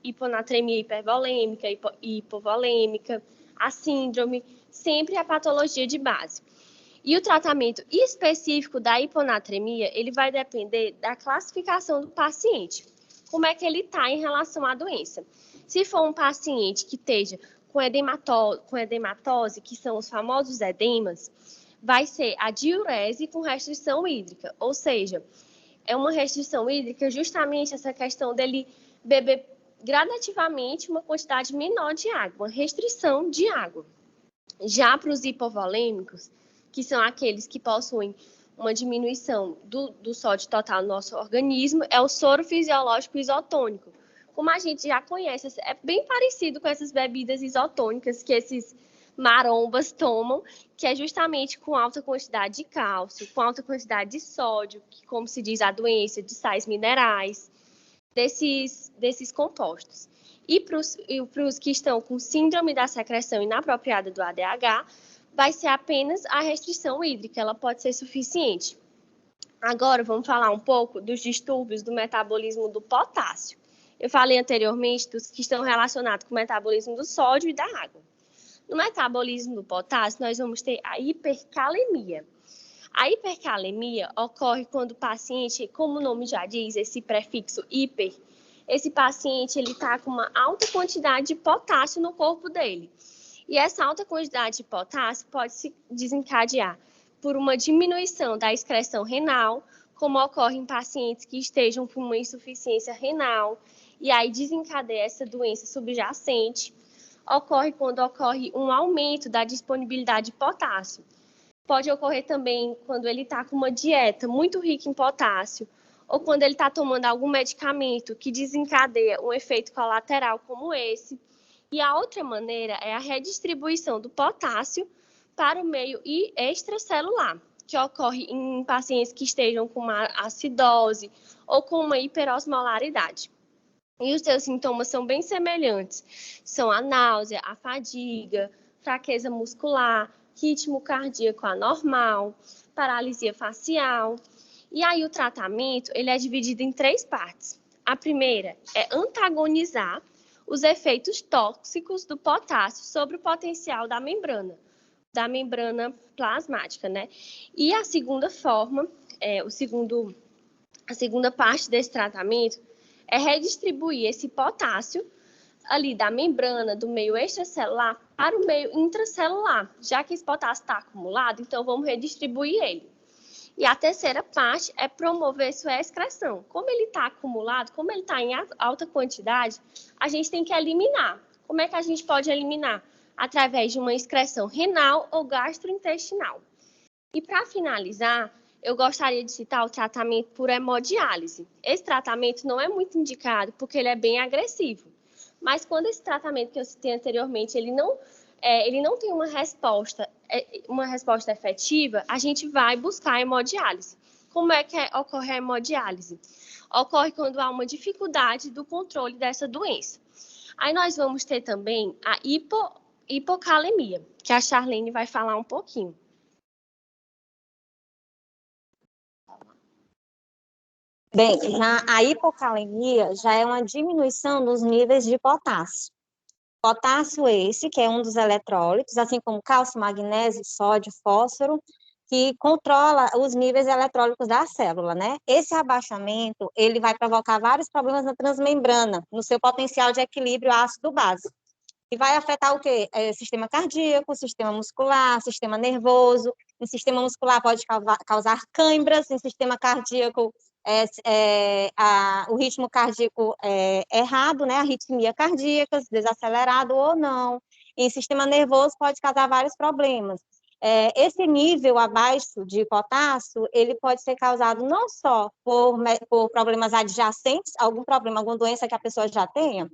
S8: hiponatremia hipervolêmica, hipovolêmica, a síndrome, sempre a patologia de base. E o tratamento específico da hiponatremia, ele vai depender da classificação do paciente, como é que ele está em relação à doença. Se for um paciente que esteja com edematose, que são os famosos edemas, vai ser a diurese com restrição hídrica, ou seja, é uma restrição hídrica justamente essa questão dele beber gradativamente uma quantidade menor de água, uma restrição de água. Já para os hipovolêmicos, que são aqueles que possuem uma diminuição do sódio total no nosso organismo, é o soro fisiológico isotônico. Como a gente já conhece, é bem parecido com essas bebidas isotônicas que esses marombas tomam, que é justamente com alta quantidade de cálcio, com alta quantidade de sódio, que, como se diz, a doença de sais minerais, desses compostos. E para os que estão com síndrome da secreção inapropriada do ADH, vai ser apenas a restrição hídrica, ela pode ser suficiente. Agora, vamos falar um pouco dos distúrbios do metabolismo do potássio. Eu falei anteriormente dos que estão relacionados com o metabolismo do sódio e da água. No metabolismo do potássio, nós vamos ter a hipercalemia. A hipercalemia ocorre quando o paciente, como o nome já diz, esse prefixo hiper, esse paciente está com uma alta quantidade de potássio no corpo dele. E essa alta quantidade de potássio pode se desencadear por uma diminuição da excreção renal, como ocorre em pacientes que estejam com uma insuficiência renal, e aí desencadeia essa doença subjacente. Ocorre quando ocorre um aumento da disponibilidade de potássio. Pode ocorrer também quando ele está com uma dieta muito rica em potássio, ou quando ele está tomando algum medicamento que desencadeia um efeito colateral como esse. E a outra maneira é a redistribuição do potássio para o meio extracelular, que ocorre em pacientes que estejam com uma acidose ou com uma hiperosmolaridade. E os seus sintomas são bem semelhantes. São a náusea, a fadiga, fraqueza muscular, ritmo cardíaco anormal, paralisia facial. E aí o tratamento, ele é dividido em 3 partes. A primeira é antagonizar os efeitos tóxicos do potássio sobre o potencial da membrana plasmática, né? E a segunda forma, a segunda parte desse tratamento é redistribuir esse potássio ali da membrana, do meio extracelular, para o meio intracelular. Já que esse potássio está acumulado, então vamos redistribuir ele. E a terceira parte é promover sua excreção. Como ele está acumulado, como ele está em alta quantidade, a gente tem que eliminar. Como é que a gente pode eliminar? Através de uma excreção renal ou gastrointestinal. E para finalizar, eu gostaria de citar o tratamento por hemodiálise. Esse tratamento não é muito indicado porque ele é bem agressivo. Mas quando esse tratamento que eu citei anteriormente, ele não tem uma resposta efetiva, a gente vai buscar a hemodiálise. Como é que ocorre a hemodiálise? Ocorre quando há uma dificuldade do controle dessa doença. Aí nós vamos ter também a hipocalemia, que a Charlene vai falar um pouquinho.
S9: Bem, a hipocalemia já é uma diminuição dos níveis de potássio. Potássio esse, que é um dos eletrólitos, assim como cálcio, magnésio, sódio, fósforo, que controla os níveis eletrólicos da célula, né? Esse abaixamento, ele vai provocar vários problemas na transmembrana, no seu potencial de equilíbrio ácido-base. E vai afetar o quê? Sistema cardíaco, sistema muscular, sistema nervoso. Em sistema muscular pode causar câimbras, em sistema cardíaco, o ritmo cardíaco errado, né? Arritmia cardíaca, desacelerado ou não. Em sistema nervoso pode causar vários problemas. Esse nível abaixo de potássio, ele pode ser causado não só por problemas adjacentes, algum problema, alguma doença que a pessoa já tenha,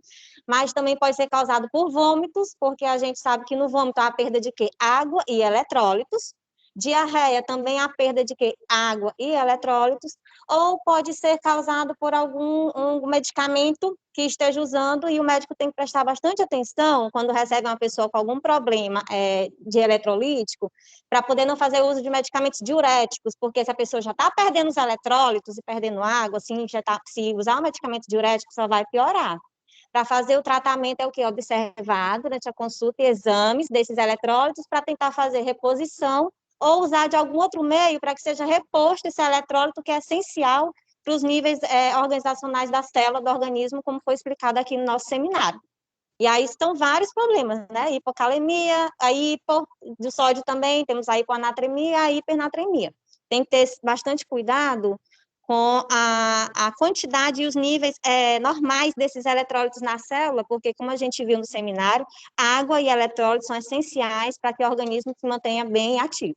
S9: mas também pode ser causado por vômitos, porque a gente sabe que no vômito há a perda de quê? Água e eletrólitos, Diarreia também a perda de quê? Água e eletrólitos, ou pode ser causado por algum medicamento que esteja usando, e o médico tem que prestar bastante atenção quando recebe uma pessoa com algum problema de eletrolítico, para poder não fazer uso de medicamentos diuréticos, porque se a pessoa já está perdendo os eletrólitos e perdendo água, assim, se usar um medicamento diurético, só vai piorar. Para fazer o tratamento é o que? Observar durante a consulta e exames desses eletrólitos para tentar fazer reposição ou usar de algum outro meio para que seja reposto esse eletrólito, que é essencial para os níveis organizacionais da célula do organismo, como foi explicado aqui no nosso seminário. E aí estão vários problemas, né? Hipocalemia, a hipo do sódio também, temos a hiponatremia e a hipernatremia. Tem que ter bastante cuidado com a quantidade e os níveis normais desses eletrólitos na célula, porque, como a gente viu no seminário, água e eletrólitos são essenciais para que o organismo se mantenha bem ativo.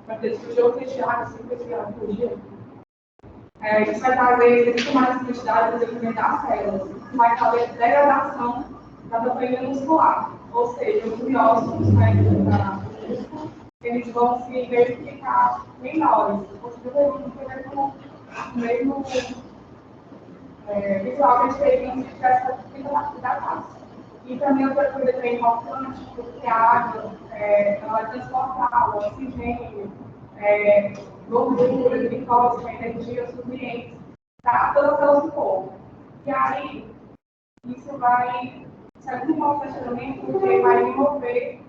S10: Vai ter sujou o fechado, 5 respirar por dia. Isso vai trazer muito mais quantidade de desenvolvimento das células, vai fazer degradação da proteína muscular, ou seja, os miócitos eles vão se verificar menores. Você vai ter o mesmo visual que a gente teve antes de essa da casa. E também outra coisa que é importante, porque a água ela vai transportar o oxigênio, gordura, glicose, energia, os nutrientes para todas as células do corpo. E aí, isso vai ser muito importante também, porque vai remover,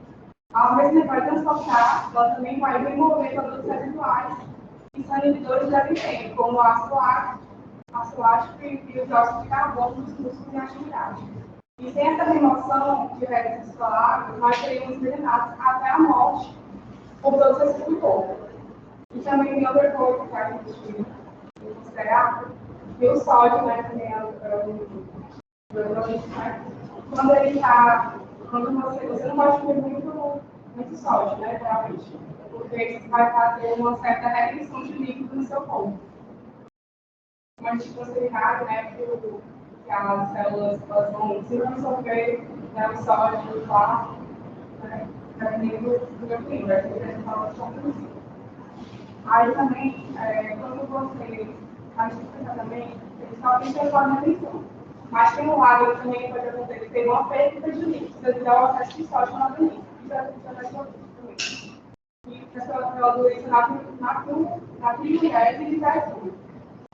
S10: ao mesmo tempo vai transportar, ela também vai remover produtos residuais que são inibidores de alimento, como o ácido lático e os óxidos de carbono dos músculos em atividade. E sem essa remoção de restos solares, nós teríamos envenenados até a morte por todos esses do corpo. E também tem outra coisa que a gente tem que considerar, que o sódio, né, também quando ele está, você não pode comer muito sódio, né, realmente, porque isso vai fazer uma certa retenção de líquido no seu corpo. Como a gente considerar, né, que as células vão se absorver, né, o sódio lá, né, dependendo do meu clima, vai ter que falar sobre isso. Aí também, quando você, a gente pensa também, eles só tem que ter uma atenção. Mas tem um lado também que pode acontecer, tem uma perda de líquido, se você dá o acesso de sódio no organismo, isso já vai ser também. E essa doença na triulese e inversão.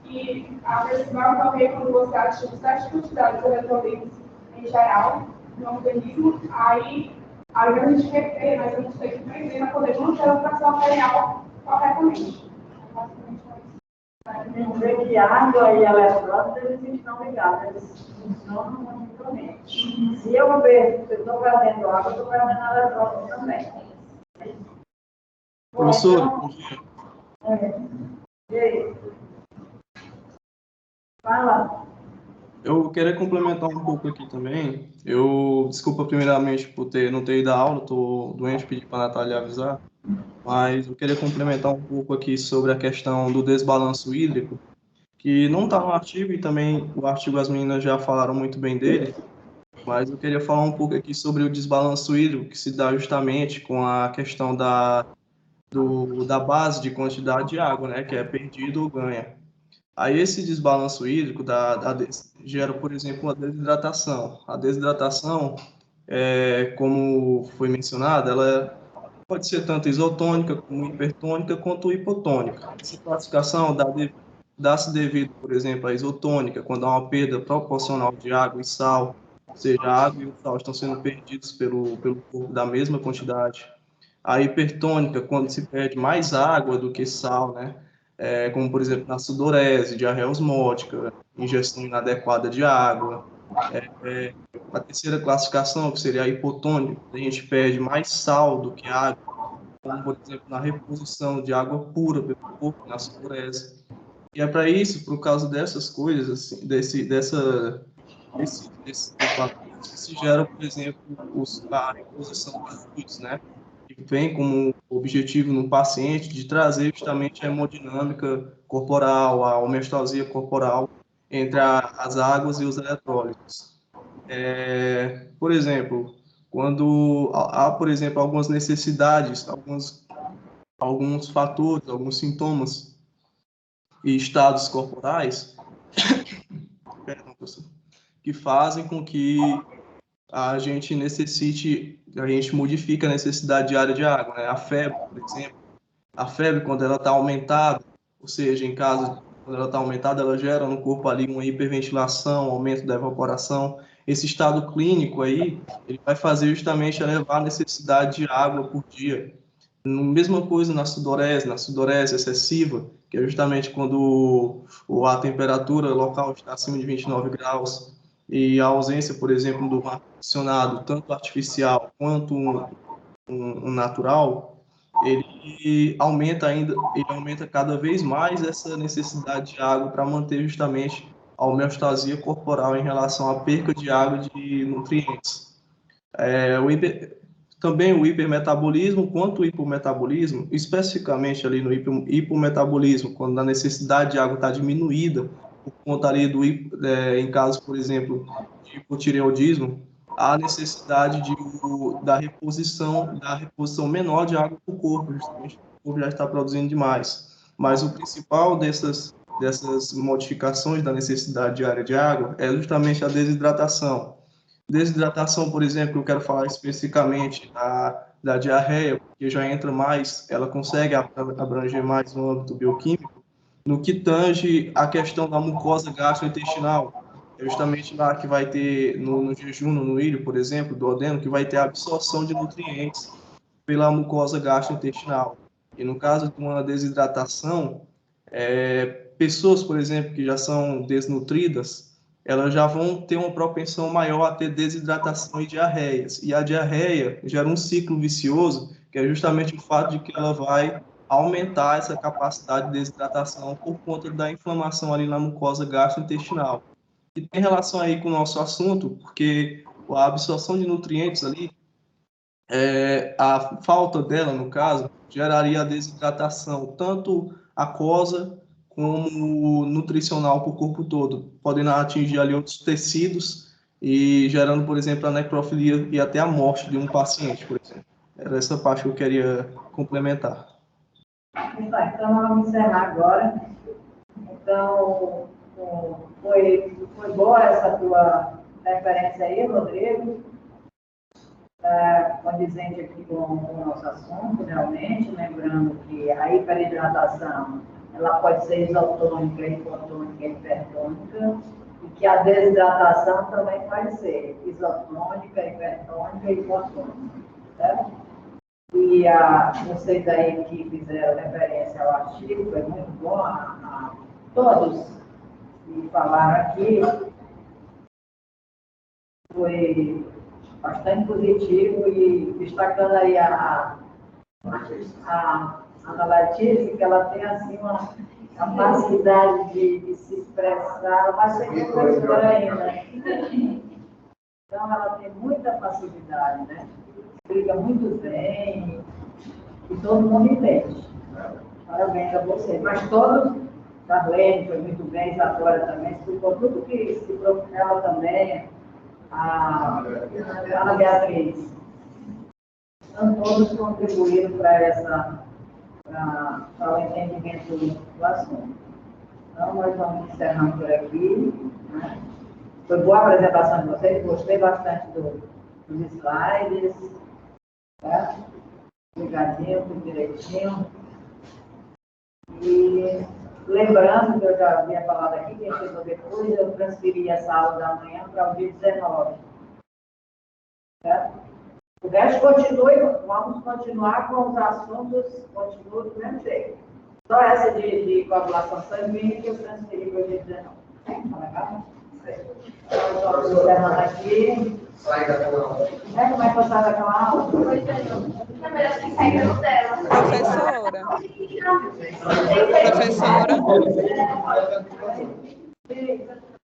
S10: E a pessoa vai ocorrer quando você ativa certas quantidades de eletrolitos em geral no organismo, aí a gente reter, mas a gente tem que aprender a poder manter a pressão arterial corretamente.
S4: Dizer que água e eletrólitos eles estão ligados, eles funcionam mutuamente. Se eu estou perdendo água, eu estou perdendo eletrólitos também.
S5: Professor,
S4: E aí? Vai lá.
S5: eu queria complementar um pouco aqui também. Desculpa primeiramente por não ter ido à aula, estou doente, pedi para a Natália avisar. Mas eu queria complementar um pouco aqui sobre a questão do desbalanço hídrico, que não está no artigo, e também o artigo as meninas já falaram muito bem dele, mas eu queria falar um pouco aqui sobre o desbalanço hídrico, que se dá justamente com a questão da base de quantidade de água, né, que é perdido ou ganha. Aí esse desbalanço hídrico gera, por exemplo, a desidratação. A desidratação, como foi mencionado, ela pode ser tanto isotônica, como hipertônica, quanto hipotônica. Essa classificação dá-se devido, por exemplo, à isotônica, quando há uma perda proporcional de água e sal, ou seja, a água e o sal estão sendo perdidos pelo corpo da mesma quantidade. A hipertônica, quando se perde mais água do que sal, né? Como, por exemplo, na sudorese, diarreia osmótica, ingestão inadequada de água, a terceira classificação, que seria a hipotônica, a gente perde mais sal do que água, como, por exemplo, na reposição de água pura pelo corpo, na sudorese. E é para isso, por causa dessas coisas, assim, desses fatores, que se gera, por exemplo, a reposição dos fluidos, né? Que vem como objetivo no paciente de trazer justamente a hemodinâmica corporal, a homeostasia corporal entre as águas e os eletrólitos. Por exemplo, quando há, por exemplo, algumas necessidades, alguns fatores, alguns sintomas e estados corporais perdão, professor, que fazem com que a gente modifique a necessidade diária de água, né? A febre, por exemplo, a febre quando ela está aumentada, ou seja, quando ela está aumentada, ela gera no corpo ali uma hiperventilação, aumento da evaporação. Esse estado clínico aí, ele vai fazer justamente elevar a necessidade de água por dia. Mesma coisa na sudorese excessiva, que é justamente quando a temperatura local está acima de 29 graus e a ausência, por exemplo, do ar-condicionado, tanto artificial quanto um natural, ele aumenta cada vez mais essa necessidade de água para manter justamente a homeostasia corporal em relação à perca de água e de nutrientes. Também o hipermetabolismo quanto o hipometabolismo, especificamente ali no hipometabolismo, quando a necessidade de água está diminuída, por conta ali em casos, por exemplo, de hipotireoidismo, há necessidade da reposição menor de água para o corpo, justamente porque o corpo já está produzindo demais. Mas o principal dessas modificações da necessidade diária de água é justamente a desidratação. Desidratação, por exemplo, eu quero falar especificamente da diarreia, porque já entra mais, ela consegue abranger mais no âmbito bioquímico, no que tange a questão da mucosa gastrointestinal. É justamente lá que vai ter, no jejum, no ilho, por exemplo, do duodeno, que vai ter a absorção de nutrientes pela mucosa gastrointestinal. E no caso de uma desidratação, pessoas, por exemplo, que já são desnutridas, elas já vão ter uma propensão maior a ter desidratação e diarreias. E a diarreia gera um ciclo vicioso, que é justamente o fato de que ela vai aumentar essa capacidade de desidratação por conta da inflamação ali na mucosa gastrointestinal. E tem relação aí com o nosso assunto, porque a absorção de nutrientes ali, a falta dela, no caso, geraria a desidratação, tanto aquosa como nutricional para o corpo todo, podendo atingir ali outros tecidos e gerando, por exemplo, a necrofilia e até a morte de um paciente, por exemplo. Era essa parte que eu queria complementar.
S4: Então, vamos encerrar agora. Então, foi boa essa tua referência aí, Rodrigo, condizente aqui com o nosso assunto, realmente, lembrando que a hiperidratação ela pode ser isotônica, hipotônica, hipertônica, e que a desidratação também pode ser isotônica, hipertônica e hipotônica, certo? E vocês aí que fizeram referência ao artigo, foi muito bom, a todos que falaram aqui, foi bastante positivo e destacando aí a Ana Letícia, que ela tem assim uma capacidade de se expressar, mas sem professora ainda. Então ela tem muita facilidade, né? Explica muito bem e todo mundo entende. Parabéns a você. Mas todos, Darlene foi muito bem, Isadora também, explicou tudo que se propôs, ela também, a Ana Beatriz. Então todos contribuíram para o entendimento do assunto. Então, nós vamos encerrando por aqui. Né? Foi boa a apresentação de vocês, gostei bastante dos slides. Tá? Obrigadinho, tudo direitinho. E lembrando que eu já havia falado aqui, quem chegou depois, eu transferi essa aula da manhã para o dia 19. Certo? O resto vamos continuar com os assuntos, continua do mesmo jeito. Só essa de coagulação sanguínea que eu transferi para o dia 19. Tá legal? Levanta aqui. Como é que você vai aquela aula?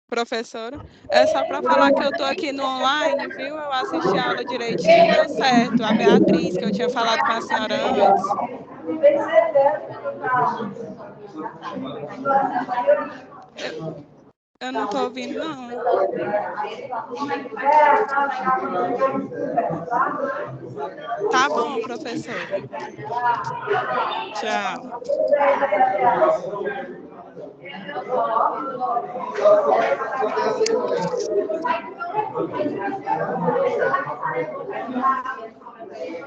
S11: Professora, é só para falar que eu estou aqui no online, viu? Eu assisti a aula direitinho, deu certo. A Beatriz, que eu tinha falado com a senhora antes. Eu não estou ouvindo, não. Tá bom, professora. Tchau.